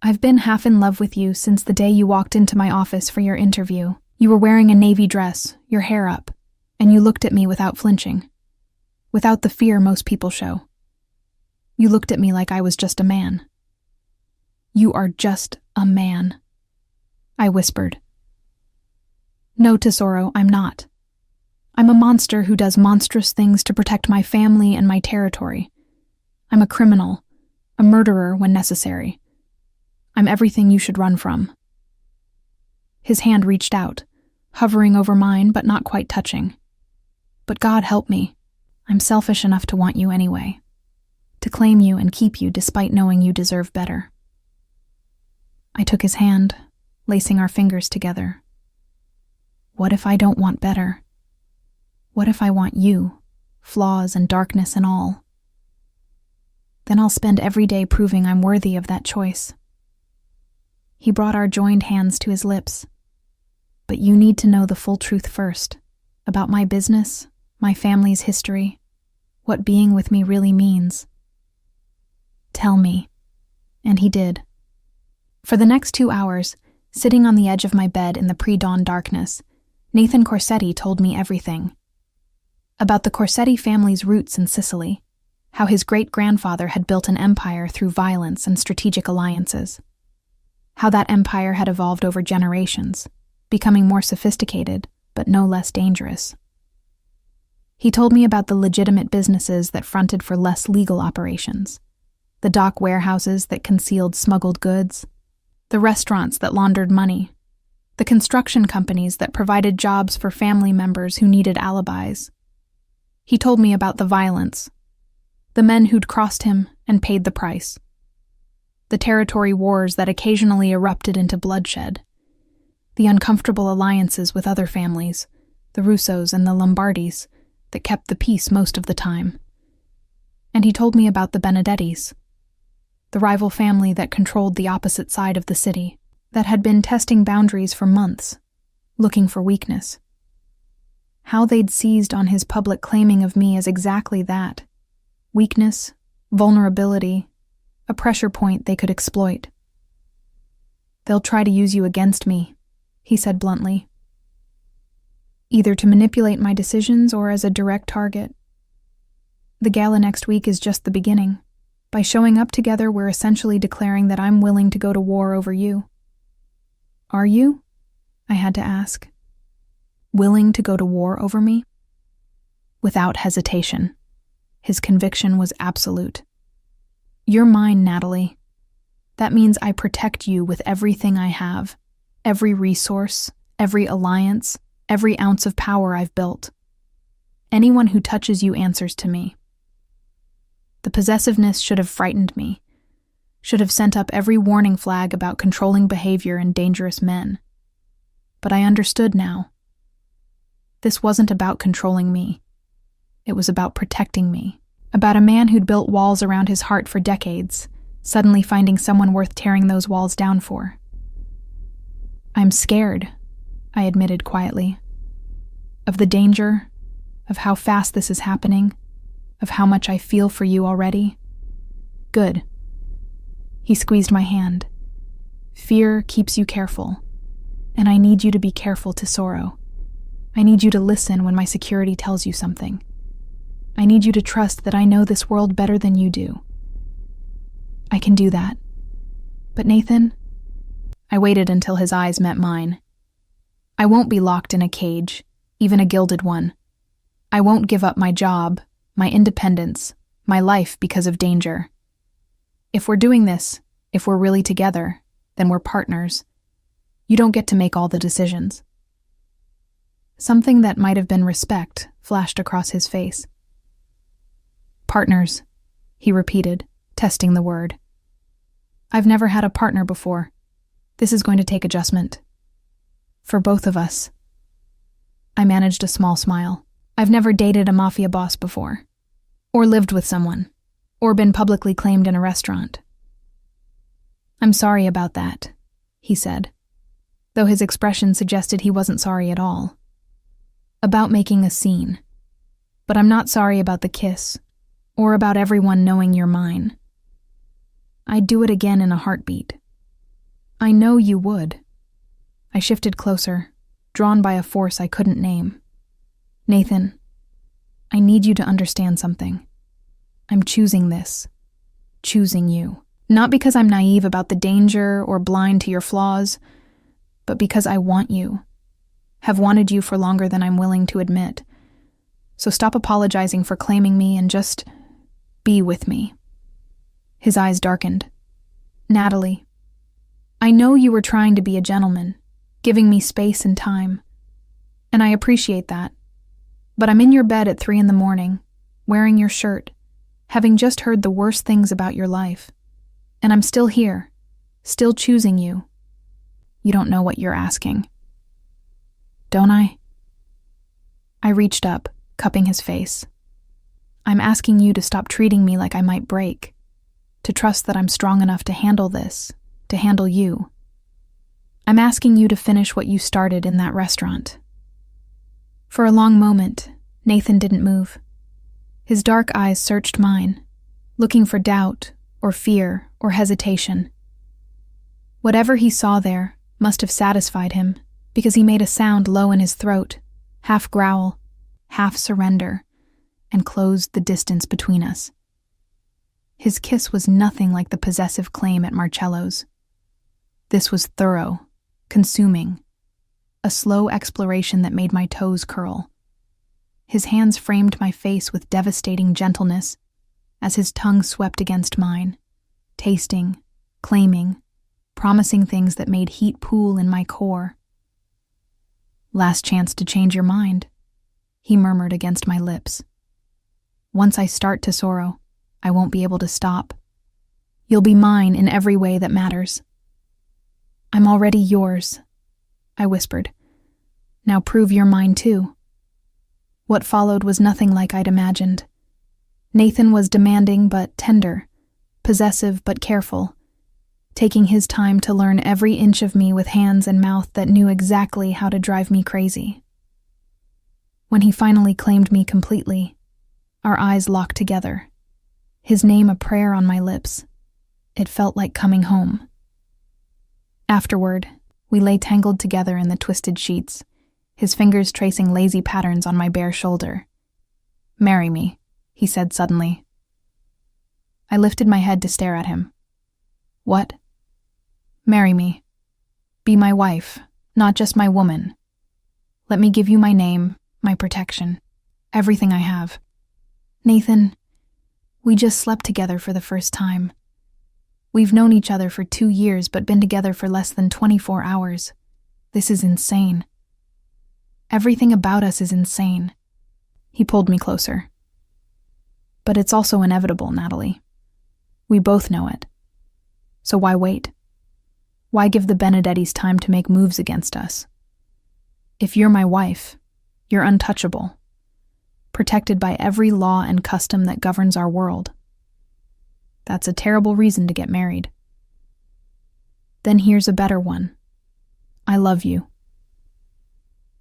"I've been half in love with you since the day you walked into my office for your interview. You were wearing a navy dress, your hair up, and you looked at me without flinching, without the fear most people show. You looked at me like I was just a man." "You are just a man," I whispered. "No, Tesoro, I'm not. I'm a monster who does monstrous things to protect my family and my territory. I'm a criminal, a murderer when necessary. I'm everything you should run from." His hand reached out, hovering over mine but not quite touching. "But God help me. I'm selfish enough to want you anyway, to claim you and keep you despite knowing you deserve better." I took his hand, lacing our fingers together. What if I don't want better? What if I want you, flaws and darkness and all? Then I'll spend every day proving I'm worthy of that choice. He brought our joined hands to his lips. "But you need to know the full truth first, about my business, my family's history, what being with me really means. Tell me." And he did. For the next 2 hours, sitting on the edge of my bed in the pre-dawn darkness, Nathan Corsetti told me everything. About the Corsetti family's roots in Sicily, how his great-grandfather had built an empire through violence and strategic alliances, how that empire had evolved over generations, becoming more sophisticated, but no less dangerous. He told me about the legitimate businesses that fronted for less legal operations, the dock warehouses that concealed smuggled goods, the restaurants that laundered money, the construction companies that provided jobs for family members who needed alibis. He told me about the violence, the men who'd crossed him and paid the price, the territory wars that occasionally erupted into bloodshed, the uncomfortable alliances with other families, the Russos and the Lombardis, that kept the peace most of the time. And he told me about the Benedettis, the rival family that controlled the opposite side of the city, that had been testing boundaries for months, looking for weakness. How they'd seized on his public claiming of me as exactly that: weakness, vulnerability, a pressure point they could exploit. "They'll try to use you against me," he said bluntly. "Either to manipulate my decisions or as a direct target. The gala next week is just the beginning. By showing up together, we're essentially declaring that I'm willing to go to war over you." "Are you?" I had to ask. "Willing to go to war over me?" Without hesitation. His conviction was absolute. "You're mine, Natalie. That means I protect you with everything I have, every resource, every alliance, every ounce of power I've built. Anyone who touches you answers to me." The possessiveness should have frightened me, should have sent up every warning flag about controlling behavior and dangerous men. But I understood now. This wasn't about controlling me. It was about protecting me, about a man who'd built walls around his heart for decades, suddenly finding someone worth tearing those walls down for. "I'm scared," I admitted quietly. "Of the danger, of how fast this is happening, of how much I feel for you already." "Good." He squeezed my hand. "Fear keeps you careful, and I need you to be careful to sorrow. I need you to listen when my security tells you something. I need you to trust that I know this world better than you do." "I can do that. But Nathan," I waited until his eyes met mine. "I won't be locked in a cage, even a gilded one. I won't give up my job, my independence, my life because of danger. If we're doing this, if we're really together, then we're partners. You don't get to make all the decisions." Something that might have been respect flashed across his face. "Partners," he repeated, testing the word. "I've never had a partner before. This is going to take adjustment. For both of us." I managed a small smile. "I've never dated a mafia boss before, or lived with someone, or been publicly claimed in a restaurant." "I'm sorry about that," he said, though his expression suggested he wasn't sorry at all. "About making a scene. But I'm not sorry about the kiss, or about everyone knowing you're mine. I'd do it again in a heartbeat. I know you would." I shifted closer, drawn by a force I couldn't name. "Nathan, I need you to understand something. I'm choosing this. Choosing you. Not because I'm naive about the danger or blind to your flaws, but because I want you. Have wanted you for longer than I'm willing to admit. So stop apologizing for claiming me and just be with me." His eyes darkened. "Natalie, I know you were trying to be a gentleman, giving me space and time. And I appreciate that. But I'm in your bed at 3 a.m, wearing your shirt, having just heard the worst things about your life. And I'm still here, still choosing you. You don't know what you're asking." "Don't I?" I reached up, cupping his face. "I'm asking you to stop treating me like I might break, to trust that I'm strong enough to handle this, to handle you. I'm asking you to finish what you started in that restaurant." For a long moment, Nathan didn't move. His dark eyes searched mine, looking for doubt or fear or hesitation. Whatever he saw there must have satisfied him, because he made a sound low in his throat, half growl, half surrender, and closed the distance between us. His kiss was nothing like the possessive claim at Marcello's. This was thorough, consuming, a slow exploration that made my toes curl. His hands framed my face with devastating gentleness as his tongue swept against mine, tasting, claiming, promising things that made heat pool in my core. "Last chance to change your mind," he murmured against my lips. "Once I start, Tesoro, I won't be able to stop. You'll be mine in every way that matters." "I'm already yours," I whispered. "Now prove you're mine too." What followed was nothing like I'd imagined. Nathan was demanding but tender, possessive but careful, taking his time to learn every inch of me with hands and mouth that knew exactly how to drive me crazy. When he finally claimed me completely, our eyes locked together, his name a prayer on my lips. It felt like coming home. Afterward, we lay tangled together in the twisted sheets, his fingers tracing lazy patterns on my bare shoulder. "Marry me," he said suddenly. I lifted my head to stare at him. "What?" "Marry me. Be my wife, not just my woman. Let me give you my name, my protection, everything I have." "Nathan, we just slept together for the first time. We've known each other for 2 years but been together for less than 24 hours. This is insane. Everything about us is insane." He pulled me closer. "But it's also inevitable, Natalie. We both know it. So why wait? Why give the Benedettis time to make moves against us? If you're my wife, you're untouchable, protected by every law and custom that governs our world. That's a terrible reason to get married. Then here's a better one. I love you."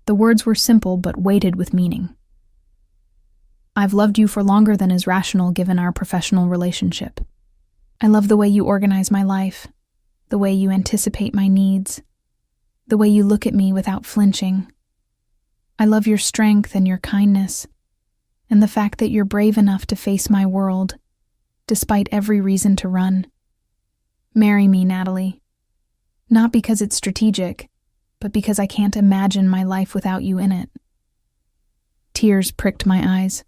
The words were simple but weighted with meaning. "I've loved you for longer than is rational given our professional relationship. I love the way you organize my life, the way you anticipate my needs, the way you look at me without flinching. I love your strength and your kindness, and the fact that you're brave enough to face my world, despite every reason to run. Marry me, Natalie. Not because it's strategic, but because I can't imagine my life without you in it." Tears pricked my eyes.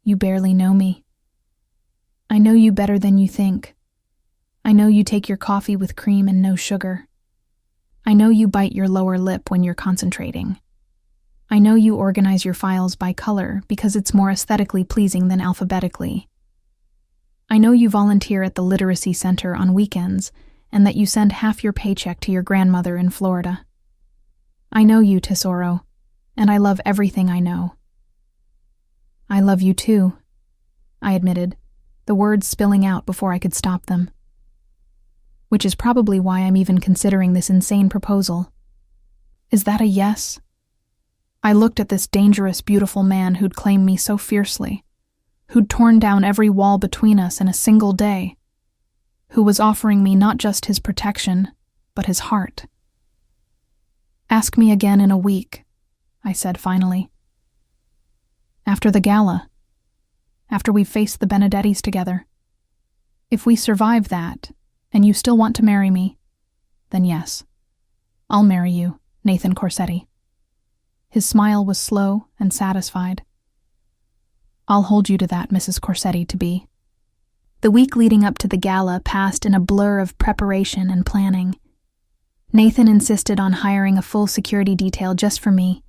"You barely know me. I know you better than you think. I know you take your coffee with cream and no sugar. I know you bite your lower lip when you're concentrating. I know you organize your files by color because it's more aesthetically pleasing than alphabetically. I know you volunteer at the literacy center on weekends and that you send half your paycheck to your grandmother in Florida. I know you, Tesoro, and I love everything I know." "I love you too," I admitted, the words spilling out before I could stop them. "Which is probably why I'm even considering this insane proposal. Is that a yes?" I looked at this dangerous, beautiful man who'd claimed me so fiercely, who'd torn down every wall between us in a single day, who was offering me not just his protection, but his heart. "Ask me again in a week," I said finally. "After the gala. After we've faced the Benedettis together. If we survive that, and you still want to marry me, then yes, I'll marry you, Nathan Corsetti." His smile was slow and satisfied, I'll hold you to that, Mrs. Corsetti to be. The week leading up to the gala passed in a blur of preparation and planning. Nathan insisted on hiring a full security detail just for me,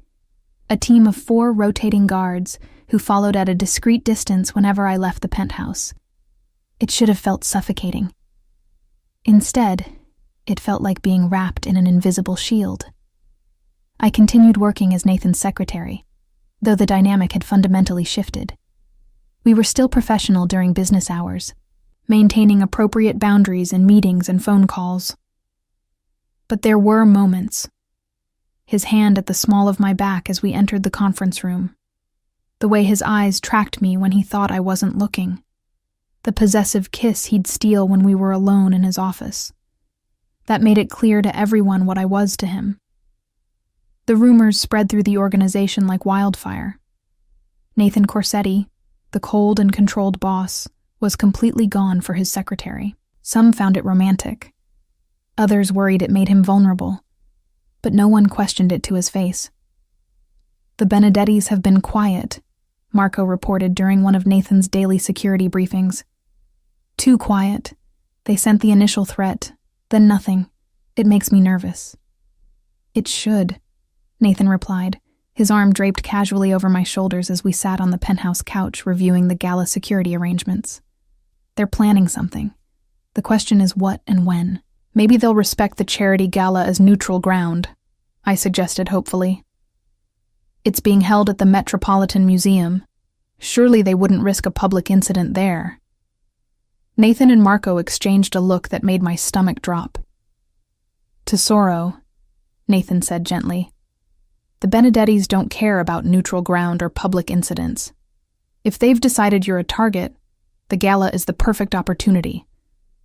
a team of 4 rotating guards who followed at a discreet distance whenever I left the penthouse. It should have felt suffocating. Instead, it felt like being wrapped in an invisible shield. I continued working as Nathan's secretary, though the dynamic had fundamentally shifted. We were still professional during business hours, maintaining appropriate boundaries in meetings and phone calls. But there were moments. His hand at the small of my back as we entered the conference room. The way his eyes tracked me when he thought I wasn't looking. The possessive kiss he'd steal when we were alone in his office. That made it clear to everyone what I was to him. The rumors spread through the organization like wildfire. Nathan Corsetti, the cold and controlled boss, was completely gone for his secretary. Some found it romantic. Others worried it made him vulnerable. But no one questioned it to his face. The Benedettis have been quiet, Marco reported during one of Nathan's daily security briefings. Too quiet. They sent the initial threat, then nothing. It makes me nervous. It should, Nathan replied, his arm draped casually over my shoulders as we sat on the penthouse couch reviewing the gala security arrangements. They're planning something. The question is what and when. Maybe they'll respect the charity gala as neutral ground, I suggested hopefully. It's being held at the Metropolitan Museum. Surely they wouldn't risk a public incident there. Nathan and Marco exchanged a look that made my stomach drop. Tesoro, Nathan said gently. The Benedettis don't care about neutral ground or public incidents. If they've decided you're a target, the gala is the perfect opportunity.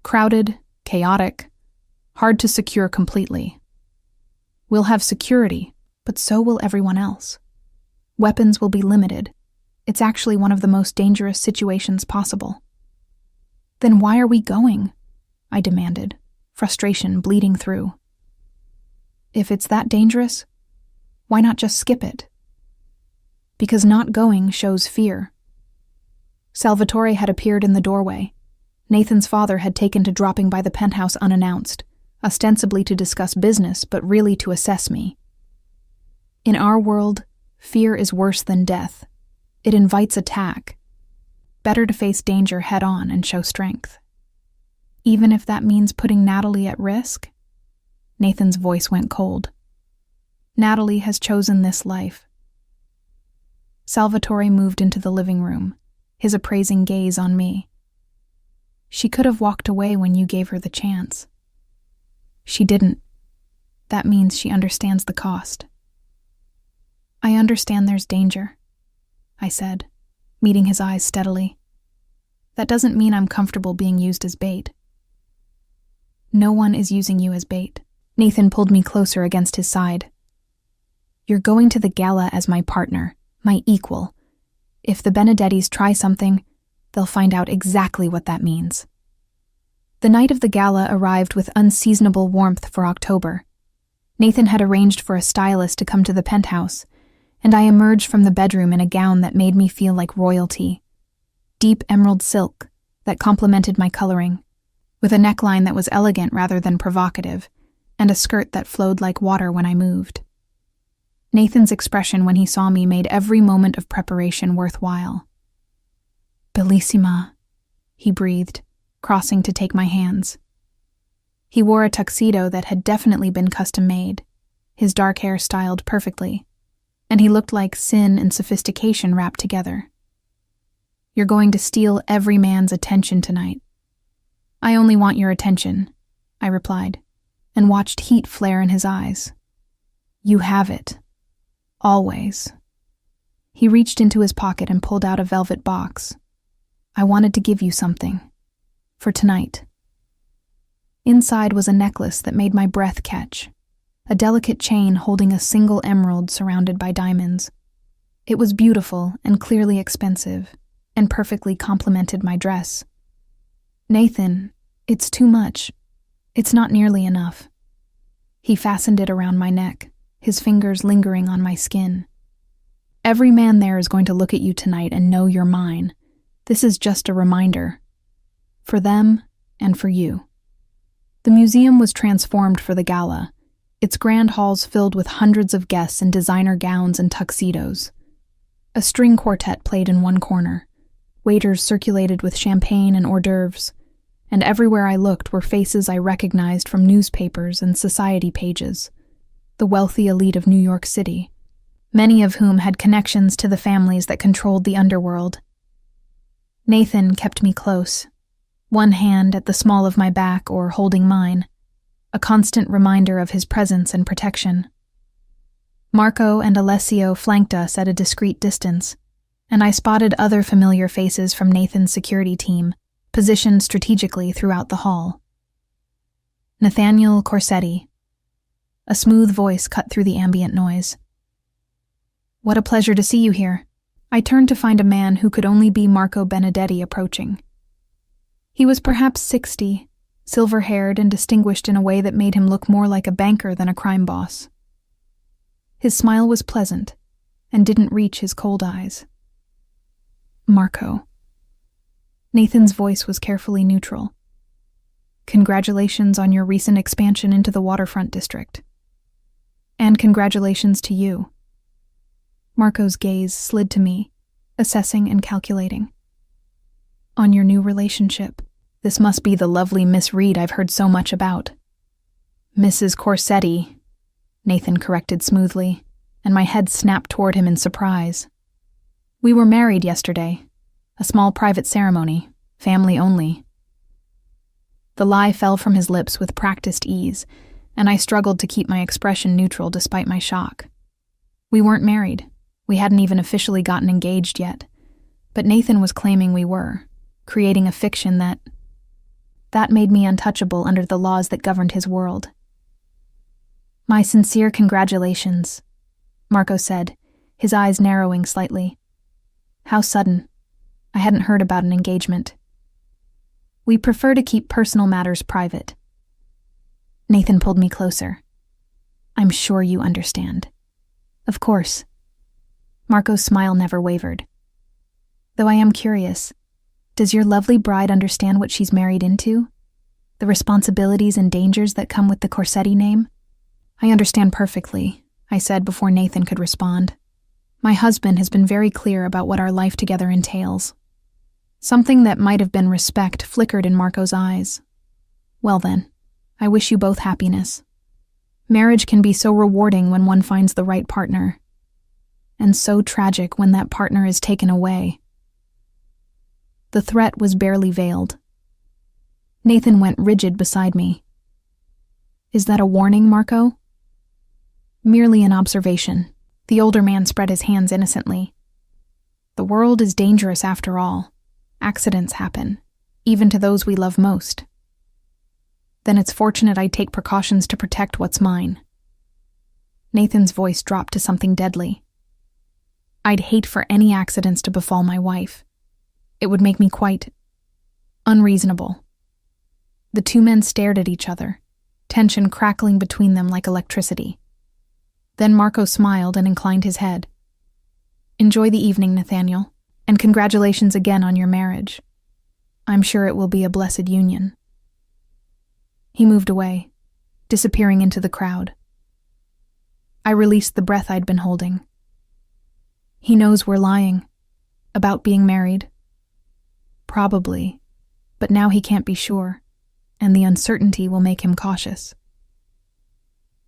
Crowded, chaotic, hard to secure completely. We'll have security, but so will everyone else. Weapons will be limited. It's actually one of the most dangerous situations possible. Then why are we going? I demanded, frustration bleeding through. If it's that dangerous, why not just skip it? Because not going shows fear. Salvatore had appeared in the doorway. Nathan's father had taken to dropping by the penthouse unannounced, ostensibly to discuss business, but really to assess me. In our world, fear is worse than death. It invites attack. Better to face danger head-on and show strength. Even if that means putting Natalie at risk? Nathan's voice went cold. Natalie has chosen this life. Salvatore moved into the living room, his appraising gaze on me. She could have walked away when you gave her the chance. She didn't. That means she understands the cost. I understand there's danger, I said, meeting his eyes steadily. That doesn't mean I'm comfortable being used as bait. No one is using you as bait. Nathan pulled me closer against his side. You're going to the gala as my partner, my equal. If the Benedettis try something, they'll find out exactly what that means. The night of the gala arrived with unseasonable warmth for October. Nathan had arranged for a stylist to come to the penthouse, and I emerged from the bedroom in a gown that made me feel like royalty. Deep emerald silk that complemented my coloring, with a neckline that was elegant rather than provocative, and a skirt that flowed like water when I moved. Nathan's expression when he saw me made every moment of preparation worthwhile. Bellissima, he breathed, crossing to take my hands. He wore a tuxedo that had definitely been custom-made, his dark hair styled perfectly, and he looked like sin and sophistication wrapped together. You're going to steal every man's attention tonight. I only want your attention, I replied, and watched heat flare in his eyes. You have it. Always. He reached into his pocket and pulled out a velvet box. I wanted to give you something. For tonight. Inside was a necklace that made my breath catch, a delicate chain holding a single emerald surrounded by diamonds. It was beautiful and clearly expensive, and perfectly complemented my dress. Nathan, it's too much. It's not nearly enough. He fastened it around my neck, his fingers lingering on my skin. Every man there is going to look at you tonight and know you're mine. This is just a reminder. For them and for you. The museum was transformed for the gala, its grand halls filled with hundreds of guests in designer gowns and tuxedos. A string quartet played in one corner. Waiters circulated with champagne and hors d'oeuvres, and everywhere I looked were faces I recognized from newspapers and society pages. The wealthy elite of New York City, many of whom had connections to the families that controlled the underworld. Nathan kept me close, one hand at the small of my back or holding mine, a constant reminder of his presence and protection. Marco and Alessio flanked us at a discreet distance, and I spotted other familiar faces from Nathan's security team, positioned strategically throughout the hall. Nathaniel Corsetti. A smooth voice cut through the ambient noise. What a pleasure to see you here. I turned to find a man who could only be Marco Benedetti approaching. He was perhaps 60, silver-haired and distinguished in a way that made him look more like a banker than a crime boss. His smile was pleasant and didn't reach his cold eyes. Marco. Nathan's voice was carefully neutral. Congratulations on your recent expansion into the waterfront district. And congratulations to you. Marco's gaze slid to me, assessing and calculating. On your new relationship. This must be the lovely Miss Reed I've heard so much about. Mrs. Corsetti, Nathan corrected smoothly, and my head snapped toward him in surprise. We were married yesterday. A small private ceremony, family only. The lie fell from his lips with practiced ease, and I struggled to keep my expression neutral despite my shock. We weren't married. We hadn't even officially gotten engaged yet. But Nathan was claiming we were, creating a fiction that made me untouchable under the laws that governed his world. My sincere congratulations, Marco said, his eyes narrowing slightly. How sudden. I hadn't heard about an engagement. We prefer to keep personal matters private. Nathan pulled me closer. I'm sure you understand. Of course. Marco's smile never wavered. Though I am curious, does your lovely bride understand what she's married into? The responsibilities and dangers that come with the Corsetti name? I understand perfectly, I said before Nathan could respond. My husband has been very clear about what our life together entails. Something that might have been respect flickered in Marco's eyes. Well then, I wish you both happiness. Marriage can be so rewarding when one finds the right partner, and so tragic when that partner is taken away. The threat was barely veiled. Nathan went rigid beside me. Is that a warning, Marco? Merely an observation. The older man spread his hands innocently. The world is dangerous after all. Accidents happen, even to those we love most. Then it's fortunate I take precautions to protect what's mine. Nathan's voice dropped to something deadly. I'd hate for any accidents to befall my wife. It would make me quite unreasonable. The two men stared at each other, tension crackling between them like electricity. Then Marco smiled and inclined his head. Enjoy the evening, Nathaniel, and congratulations again on your marriage. I'm sure it will be a blessed union. He moved away, disappearing into the crowd. I released the breath I'd been holding. He knows we're lying, about being married. Probably, but now he can't be sure, and the uncertainty will make him cautious.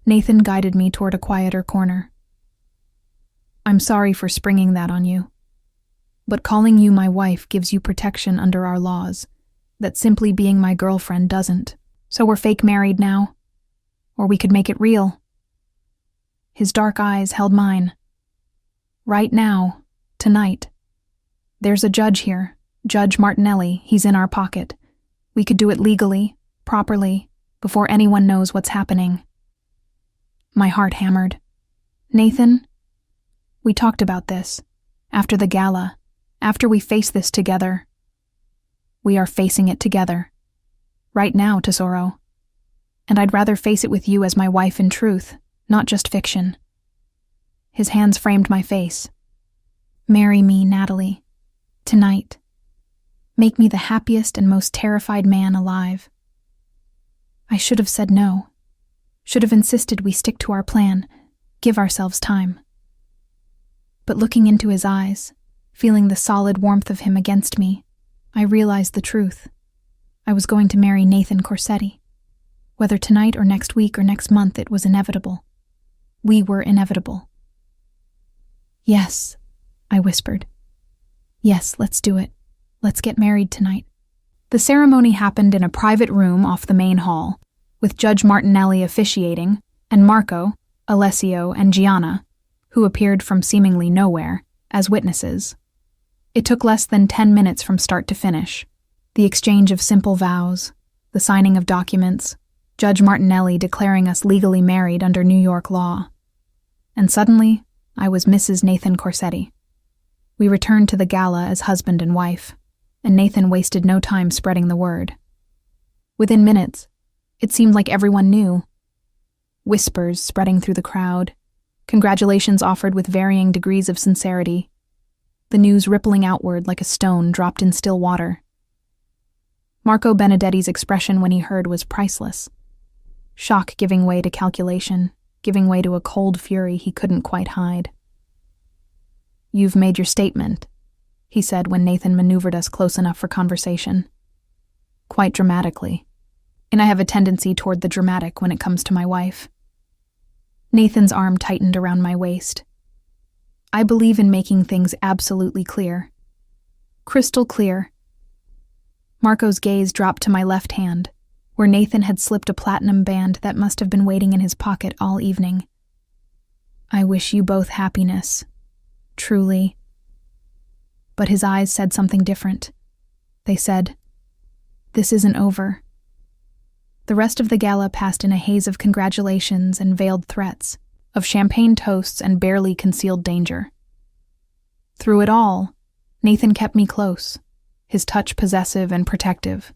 Nathan guided me toward a quieter corner. I'm sorry for springing that on you, but calling you my wife gives you protection under our laws that simply being my girlfriend doesn't. So we're fake married now, or we could make it real. His dark eyes held mine. Right now, tonight. There's a judge here, Judge Martinelli. He's in our pocket. We could do it legally, properly, before anyone knows what's happening. My heart hammered. Nathan, we talked about this. After the gala. After we face this together. We are facing it together. Right now, Tesoro. And I'd rather face it with you as my wife in truth, not just fiction. His hands framed my face, Marry me, Natalie. Tonight. Make me the happiest and most terrified man alive. I should have said no. Should have insisted we stick to our plan, give ourselves time. But looking into his eyes, feeling the solid warmth of him against me, I realized the truth. I was going to marry Nathan Corsetti. Whether tonight or next week or next month, it was inevitable. We were inevitable. Yes, I whispered. Yes, let's do it. Let's get married tonight. The ceremony happened in a private room off the main hall, with Judge Martinelli officiating, and Marco, Alessio, and Gianna, who appeared from seemingly nowhere, as witnesses. It took less than 10 minutes from start to finish. The exchange of simple vows, the signing of documents, Judge Martinelli declaring us legally married under New York law. And suddenly, I was Mrs. Nathan Corsetti. We returned to the gala as husband and wife, and Nathan wasted no time spreading the word. Within minutes, it seemed like everyone knew. Whispers spreading through the crowd, congratulations offered with varying degrees of sincerity, the news rippling outward like a stone dropped in still water. Marco Benedetti's expression when he heard was priceless. Shock giving way to calculation, giving way to a cold fury he couldn't quite hide. "You've made your statement," he said when Nathan maneuvered us close enough for conversation. Quite dramatically. And I have a tendency toward the dramatic when it comes to my wife. Nathan's arm tightened around my waist. I believe in making things absolutely clear. Crystal clear. Marco's gaze dropped to my left hand, where Nathan had slipped a platinum band that must have been waiting in his pocket all evening. "I wish you both happiness. Truly." But his eyes said something different. They said, "This isn't over." The rest of the gala passed in a haze of congratulations and veiled threats, of champagne toasts and barely concealed danger. Through it all, Nathan kept me close, his touch possessive and protective.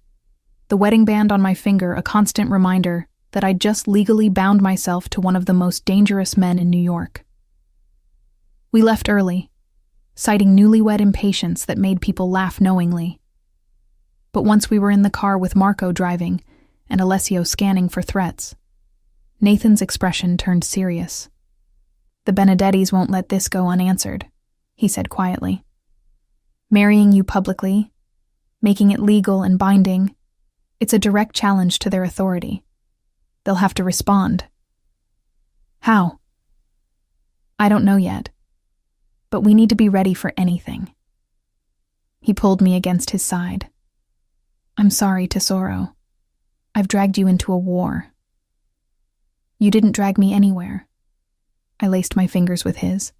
The wedding band on my finger a constant reminder that I'd just legally bound myself to one of the most dangerous men in New York. We left early, citing newlywed impatience that made people laugh knowingly. But once we were in the car with Marco driving and Alessio scanning for threats, Nathan's expression turned serious. "The Benedettis won't let this go unanswered," he said quietly. "Marrying you publicly, making it legal and binding, it's a direct challenge to their authority. They'll have to respond." "How?" "I don't know yet, but we need to be ready for anything." He pulled me against his side. "I'm sorry, Tesoro. I've dragged you into a war." "You didn't drag me anywhere." I laced my fingers with his.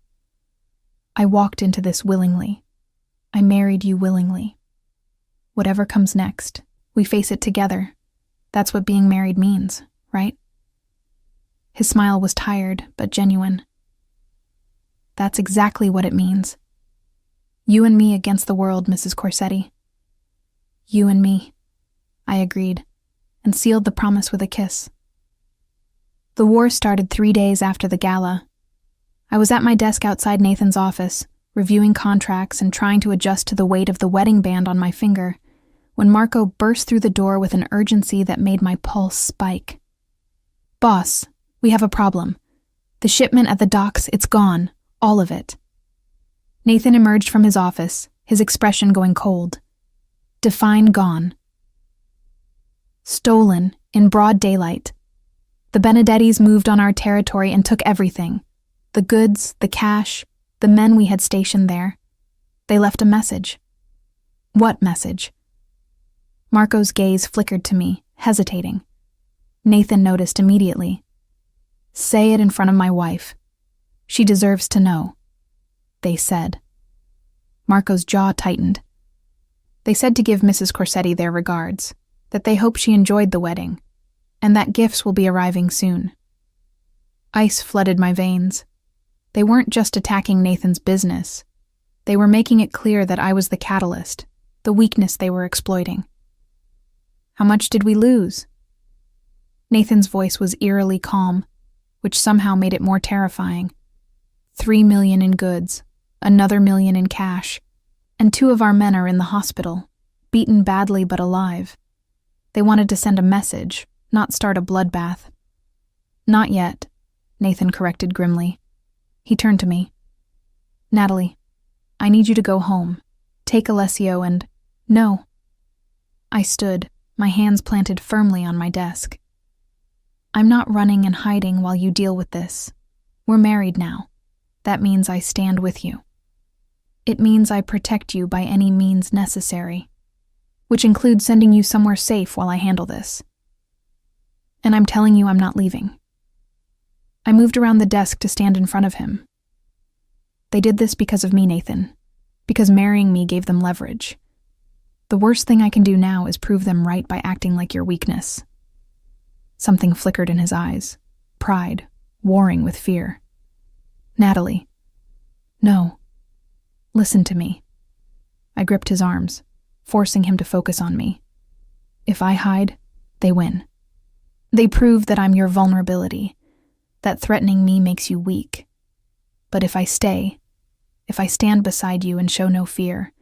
"I walked into this willingly. I married you willingly. Whatever comes next, we face it together. That's what being married means, right?" His smile was tired, but genuine. "That's exactly what it means. You and me against the world, Mrs. Corsetti." "You and me," I agreed, and sealed the promise with a kiss. The war started 3 days after the gala. I was at my desk outside Nathan's office, reviewing contracts and trying to adjust to the weight of the wedding band on my finger, when Marco burst through the door with an urgency that made my pulse spike. "Boss, we have a problem. The shipment at the docks, it's gone. All of it." Nathan emerged from his office, his expression going cold. "Define gone." "Stolen, in broad daylight. The Benedettis moved on our territory and took everything. The goods, the cash, the men we had stationed there. They left a message." "What message?" Marco's gaze flickered to me, hesitating. Nathan noticed immediately. "Say it in front of my wife. She deserves to know," they said. Marco's jaw tightened. "They said to give Mrs. Corsetti their regards, that they hope she enjoyed the wedding, and that gifts will be arriving soon." Ice flooded my veins. They weren't just attacking Nathan's business. They were making it clear that I was the catalyst, the weakness they were exploiting. "How much did we lose?" Nathan's voice was eerily calm, which somehow made it more terrifying. 3 million in goods, Another million in cash. And 2 of our men are in the hospital, beaten badly but alive. They wanted to send a message, not start a bloodbath. Not yet, Nathan corrected grimly. He turned to me. Natalie, I need you to go home. Take Alessio and... No. I stood, my hands planted firmly on my desk. I'm not running and hiding while you deal with this. We're married now. That means I stand with you. It means I protect you by any means necessary, which includes sending you somewhere safe while I handle this. And I'm telling you I'm not leaving. I moved around the desk to stand in front of him. They did this because of me, Nathan, because marrying me gave them leverage. The worst thing I can do now is prove them right by acting like your weakness. Something flickered in his eyes, pride, warring with fear. Natalie. No. Listen to me. I gripped his arms, forcing him to focus on me. If I hide, they win. They prove that I'm your vulnerability, that threatening me makes you weak. But if I stay, if I stand beside you and show no fear,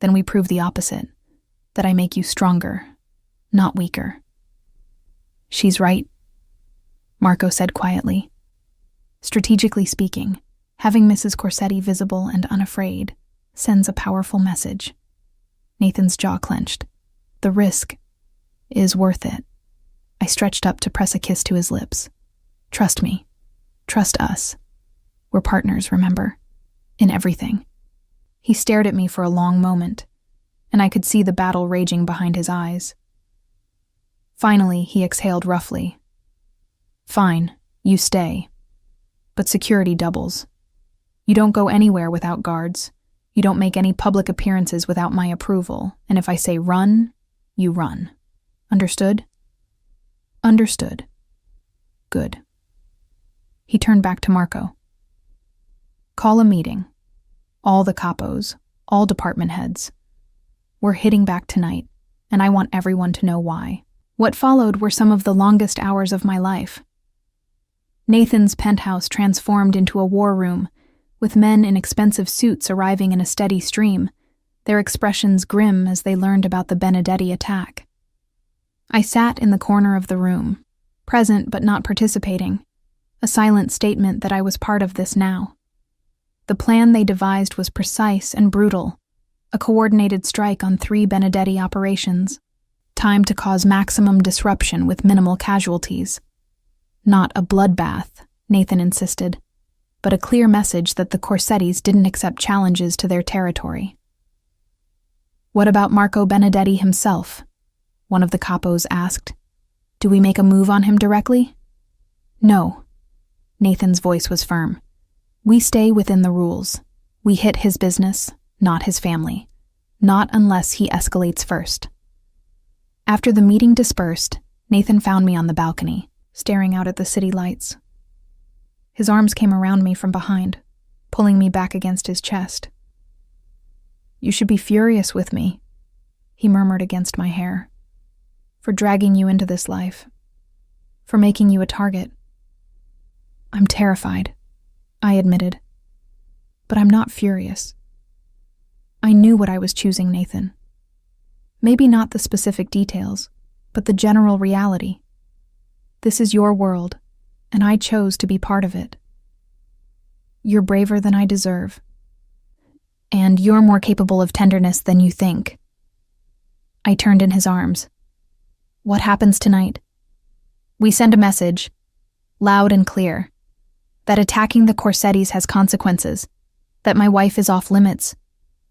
then we prove the opposite, that I make you stronger, not weaker. She's right, Marco said quietly. Strategically speaking, having Mrs. Corsetti visible and unafraid sends a powerful message. Nathan's jaw clenched. The risk is worth it. I stretched up to press a kiss to his lips. Trust me. Trust us. We're partners, remember? In everything. He stared at me for a long moment, and I could see the battle raging behind his eyes. Finally, he exhaled roughly. Fine, you stay. But security doubles. You don't go anywhere without guards. You don't make any public appearances without my approval, and if I say run, you run. Understood? Understood. Good. He turned back to Marco. Call a meeting. All the capos, all department heads. We're hitting back tonight, and I want everyone to know why. What followed were some of the longest hours of my life. Nathan's penthouse transformed into a war room, with men in expensive suits arriving in a steady stream, their expressions grim as they learned about the Benedetti attack. I sat in the corner of the room, present but not participating, a silent statement that I was part of this now. The plan they devised was precise and brutal, a coordinated strike on 3 Benedetti operations, timed to cause maximum disruption with minimal casualties. Not a bloodbath, Nathan insisted, but a clear message that the Corsettis didn't accept challenges to their territory. What about Marco Benedetti himself? One of the capos asked. Do we make a move on him directly? No. Nathan's voice was firm. We stay within the rules. We hit his business, not his family. Not unless he escalates first. After the meeting dispersed, Nathan found me on the balcony, staring out at the city lights. His arms came around me from behind, pulling me back against his chest. You should be furious with me, he murmured against my hair, for dragging you into this life, for making you a target. I'm terrified, I admitted, but I'm not furious. I knew what I was choosing, Nathan. Maybe not the specific details, but the general reality. This is your world, and I chose to be part of it. You're braver than I deserve, and you're more capable of tenderness than you think. I turned in his arms. What happens tonight? We send a message, loud and clear, that attacking the Corsettis has consequences, that my wife is off limits,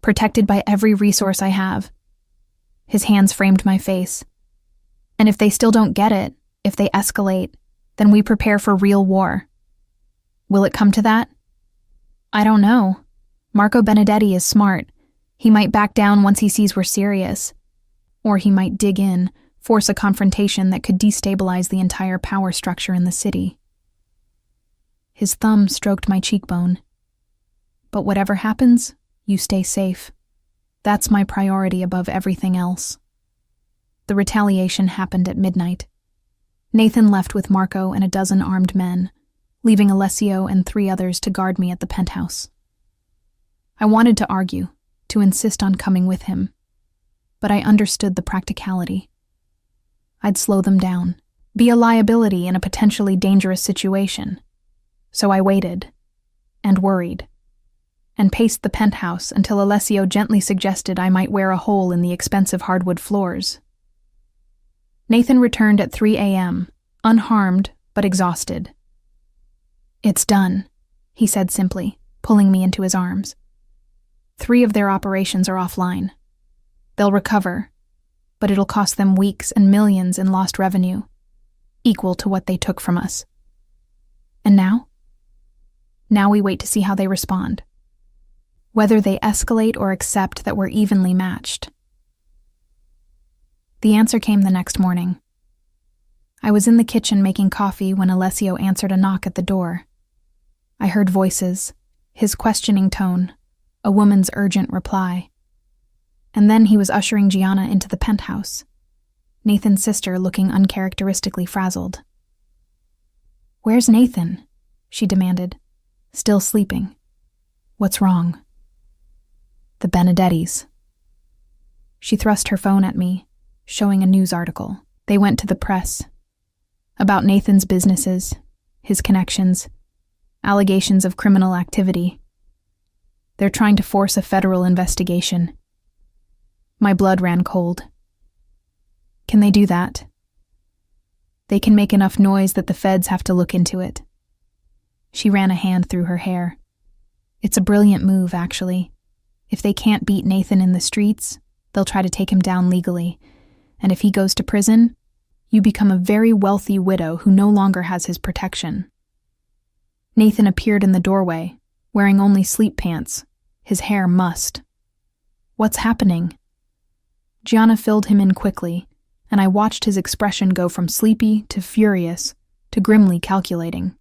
protected by every resource I have. His hands framed my face. And if they still don't get it, if they escalate, then we prepare for real war. Will it come to that? I don't know. Marco Benedetti is smart. He might back down once he sees we're serious. Or he might dig in, force a confrontation that could destabilize the entire power structure in the city. His thumb stroked my cheekbone. But whatever happens, you stay safe. That's my priority above everything else. The retaliation happened at midnight. Nathan left with Marco and a dozen armed men, leaving Alessio and 3 others to guard me at the penthouse. I wanted to argue, to insist on coming with him, but I understood the practicality. I'd slow them down, be a liability in a potentially dangerous situation. So I waited, and worried, and paced the penthouse until Alessio gently suggested I might wear a hole in the expensive hardwood floors. Nathan returned at 3 a.m., unharmed but exhausted. "It's done," he said simply, pulling me into his arms. 3 of their operations are offline. They'll recover, but it'll cost them weeks and millions in lost revenue, equal to what they took from us. And now? Now we wait to see how they respond. Whether they escalate or accept that we're evenly matched. The answer came the next morning. I was in the kitchen making coffee when Alessio answered a knock at the door. I heard voices, his questioning tone, a woman's urgent reply. And then he was ushering Gianna into the penthouse, Nathan's sister looking uncharacteristically frazzled. "Where's Nathan?" she demanded, still sleeping. "What's wrong?" "The Benedettis." She thrust her phone at me, showing a news article. They went to the press. About Nathan's businesses, his connections, allegations of criminal activity. They're trying to force a federal investigation. My blood ran cold. Can they do that? They can make enough noise that the feds have to look into it. She ran a hand through her hair. It's a brilliant move, actually. If they can't beat Nathan in the streets, they'll try to take him down legally. And if he goes to prison, you become a very wealthy widow who no longer has his protection. Nathan appeared in the doorway, wearing only sleep pants, his hair mussed. "What's happening?" Gianna filled him in quickly, and I watched his expression go from sleepy to furious to grimly calculating.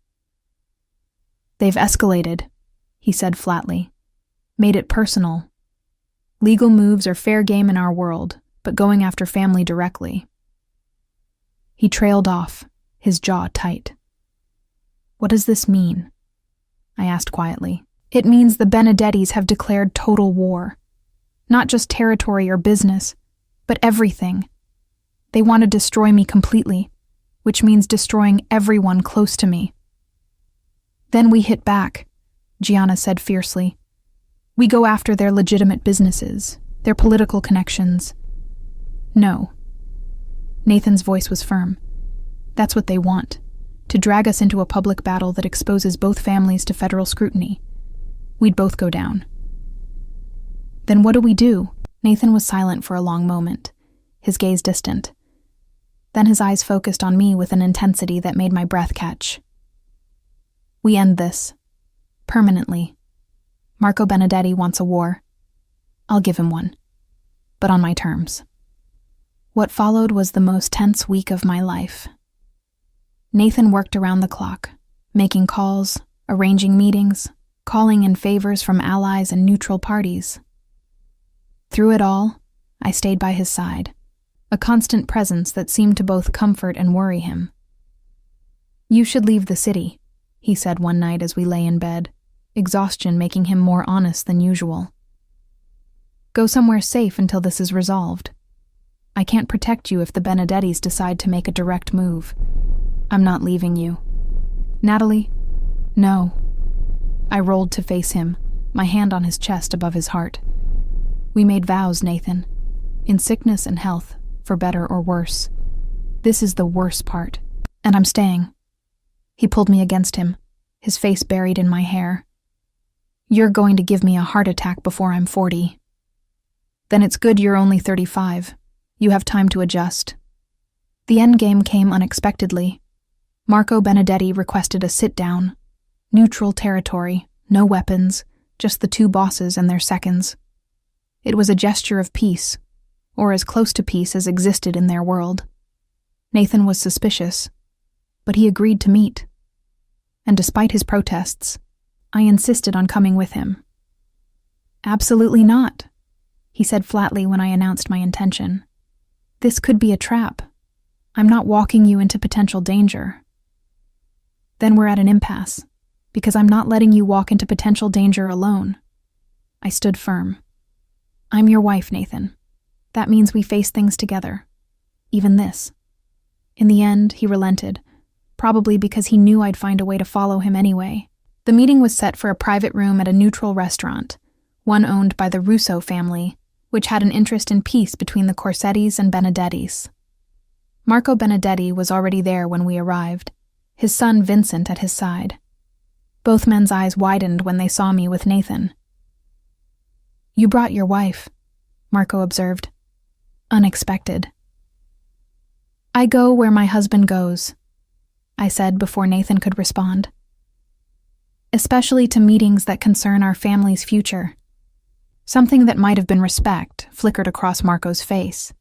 "They've escalated," he said flatly. "Made it personal. Legal moves are fair game in our world, but going after family directly." He trailed off, his jaw tight. "What does this mean?" I asked quietly. "It means the Benedettis have declared total war. Not just territory or business, but everything. They want to destroy me completely, which means destroying everyone close to me." "Then we hit back," Gianna said fiercely. "We go after their legitimate businesses, their political connections." "No." Nathan's voice was firm. "That's what they want, to drag us into a public battle that exposes both families to federal scrutiny. We'd both go down." "Then what do we do?" Nathan was silent for a long moment, his gaze distant. Then his eyes focused on me with an intensity that made my breath catch. "We end this. Permanently. Marco Benedetti wants a war. I'll give him one. But on my terms." What followed was the most tense week of my life. Nathan worked around the clock, making calls, arranging meetings, calling in favors from allies and neutral parties. Through it all, I stayed by his side, a constant presence that seemed to both comfort and worry him. "You should leave the city," he said one night as we lay in bed, exhaustion making him more honest than usual. "Go somewhere safe until this is resolved. I can't protect you if the Benedettis decide to make a direct move. I'm not leaving you. Natalie? No." I rolled to face him, my hand on his chest above his heart. "We made vows, Nathan. In sickness and health, for better or worse. This is the worst part, and I'm staying." He pulled me against him, his face buried in my hair. "You're going to give me a heart attack before I'm 40. Then it's good you're only 35. You have time to adjust." The endgame came unexpectedly. Marco Benedetti requested a sit-down. Neutral territory, no weapons, just the 2 bosses and their seconds. It was a gesture of peace, or as close to peace as existed in their world. Nathan was suspicious, but he agreed to meet. And despite his protests, I insisted on coming with him. "Absolutely not," he said flatly when I announced my intention. "This could be a trap. I'm not walking you into potential danger." "Then we're at an impasse, because I'm not letting you walk into potential danger alone. I stood firm. I'm your wife, Nathan. That means we face things together. Even this. In the end, he relented, probably because he knew I'd find a way to follow him anyway. The meeting was set for a private room at a neutral restaurant, one owned by the Russo family, which had an interest in peace between the Corsettis and Benedettis. Marco Benedetti was already there when we arrived, his son Vincent at his side. Both men's eyes widened when they saw me with Nathan. You brought your wife, Marco observed. Unexpected. I go where my husband goes, I said before Nathan could respond. Especially to meetings that concern our family's future. Something that might have been respect flickered across Marco's face.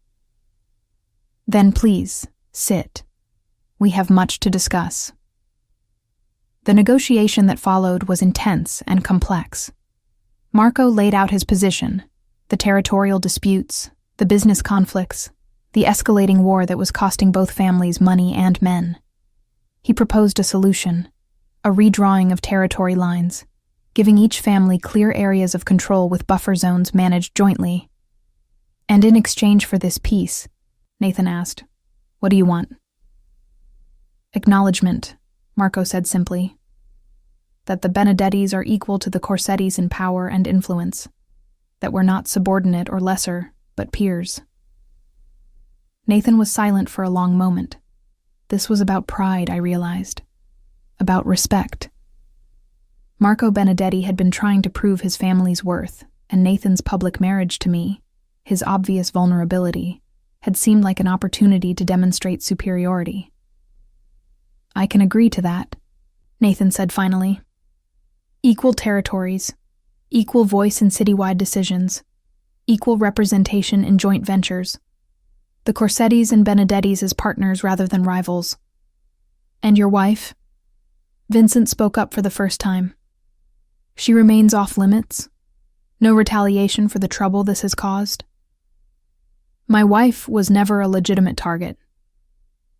Then please, sit. We have much to discuss. The negotiation that followed was intense and complex. Marco laid out his position, the territorial disputes, the business conflicts, the escalating war that was costing both families money and men. He proposed a solution, a redrawing of territory lines, giving each family clear areas of control with buffer zones managed jointly. And in exchange for this peace, Nathan asked, what do you want? Acknowledgement, Marco said simply. That the Benedettis are equal to the Corsettis in power and influence. That we're not subordinate or lesser, but peers. Nathan was silent for a long moment. This was about pride, I realized. About respect. Marco Benedetti had been trying to prove his family's worth, and Nathan's public marriage to me, his obvious vulnerability, had seemed like an opportunity to demonstrate superiority. I can agree to that, Nathan said finally. Equal territories, equal voice in citywide decisions, equal representation in joint ventures. The Corsettis and Benedettis as partners rather than rivals. And your wife? Vincent spoke up for the first time. She remains off limits? No retaliation for the trouble this has caused? My wife was never a legitimate target.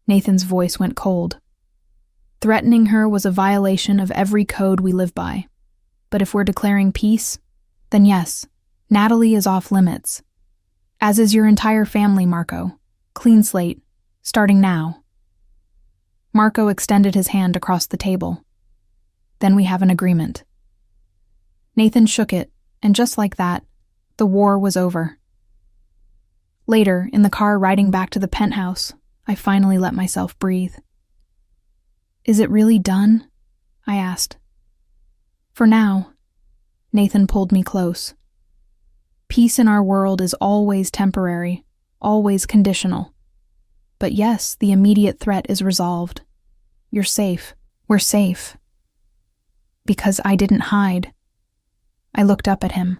Nathan's voice went cold. Threatening her was a violation of every code we live by. But if we're declaring peace, then yes, Natalie is off limits. As is your entire family, Marco. Clean slate, starting now. Marco extended his hand across the table. Then we have an agreement. Nathan shook it, and just like that, the war was over. Later, in the car riding back to the penthouse, I finally let myself breathe. Is it really done? I asked. For now, Nathan pulled me close. Peace in our world is always temporary, always conditional. But yes, the immediate threat is resolved. You're safe. We're safe. Because I didn't hide. I looked up at him.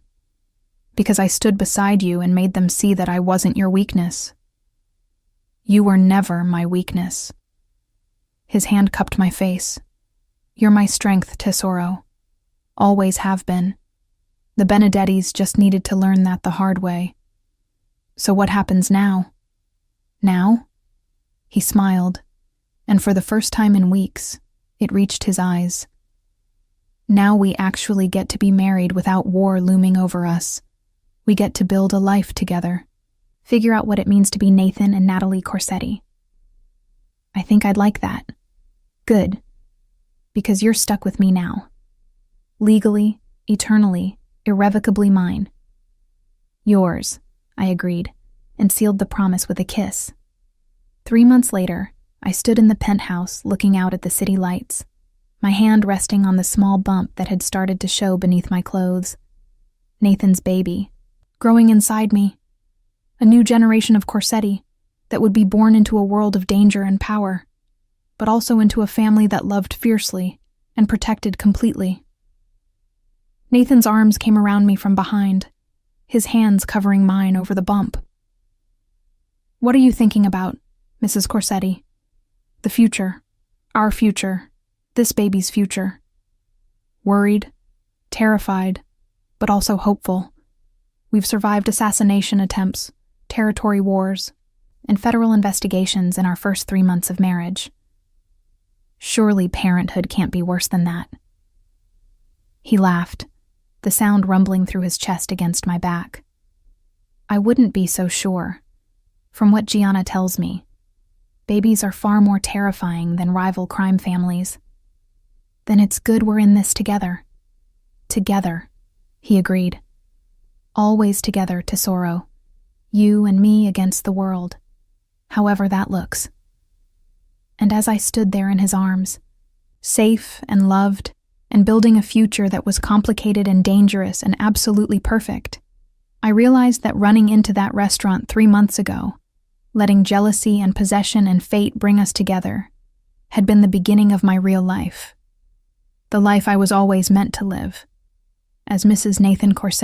Because I stood beside you and made them see that I wasn't your weakness. You were never my weakness. His hand cupped my face. You're my strength, Tesoro. Always have been. The Benedettis just needed to learn that the hard way. So what happens now? Now? He smiled, and for the first time in weeks, it reached his eyes. Now we actually get to be married without war looming over us. We get to build a life together. Figure out what it means to be Nathan and Natalie Corsetti. I think I'd like that. Good. Because you're stuck with me now. Legally, eternally, irrevocably mine. Yours, I agreed, and sealed the promise with a kiss. 3 months later, I stood in the penthouse looking out at the city lights, my hand resting on the small bump that had started to show beneath my clothes. Nathan's baby, growing inside me. A new generation of Corsetti that would be born into a world of danger and power, but also into a family that loved fiercely and protected completely. Nathan's arms came around me from behind, his hands covering mine over the bump. What are you thinking about, Mrs. Corsetti? The future, our future, this baby's future. Worried, terrified, but also hopeful. We've survived assassination attempts, territory wars, and federal investigations in our first 3 months of marriage. Surely parenthood can't be worse than that. He laughed, the sound rumbling through his chest against my back. I wouldn't be so sure. From what Gianna tells me, babies are far more terrifying than rival crime families. Then it's good we're in this together. Together, he agreed. Always together, Tesoro. You and me against the world, however that looks. And as I stood there in his arms, safe and loved, and building a future that was complicated and dangerous and absolutely perfect, I realized that running into that restaurant 3 months ago, letting jealousy and possession and fate bring us together, had been the beginning of my real life. The life I was always meant to live, as Mrs. Nathan Corsetti.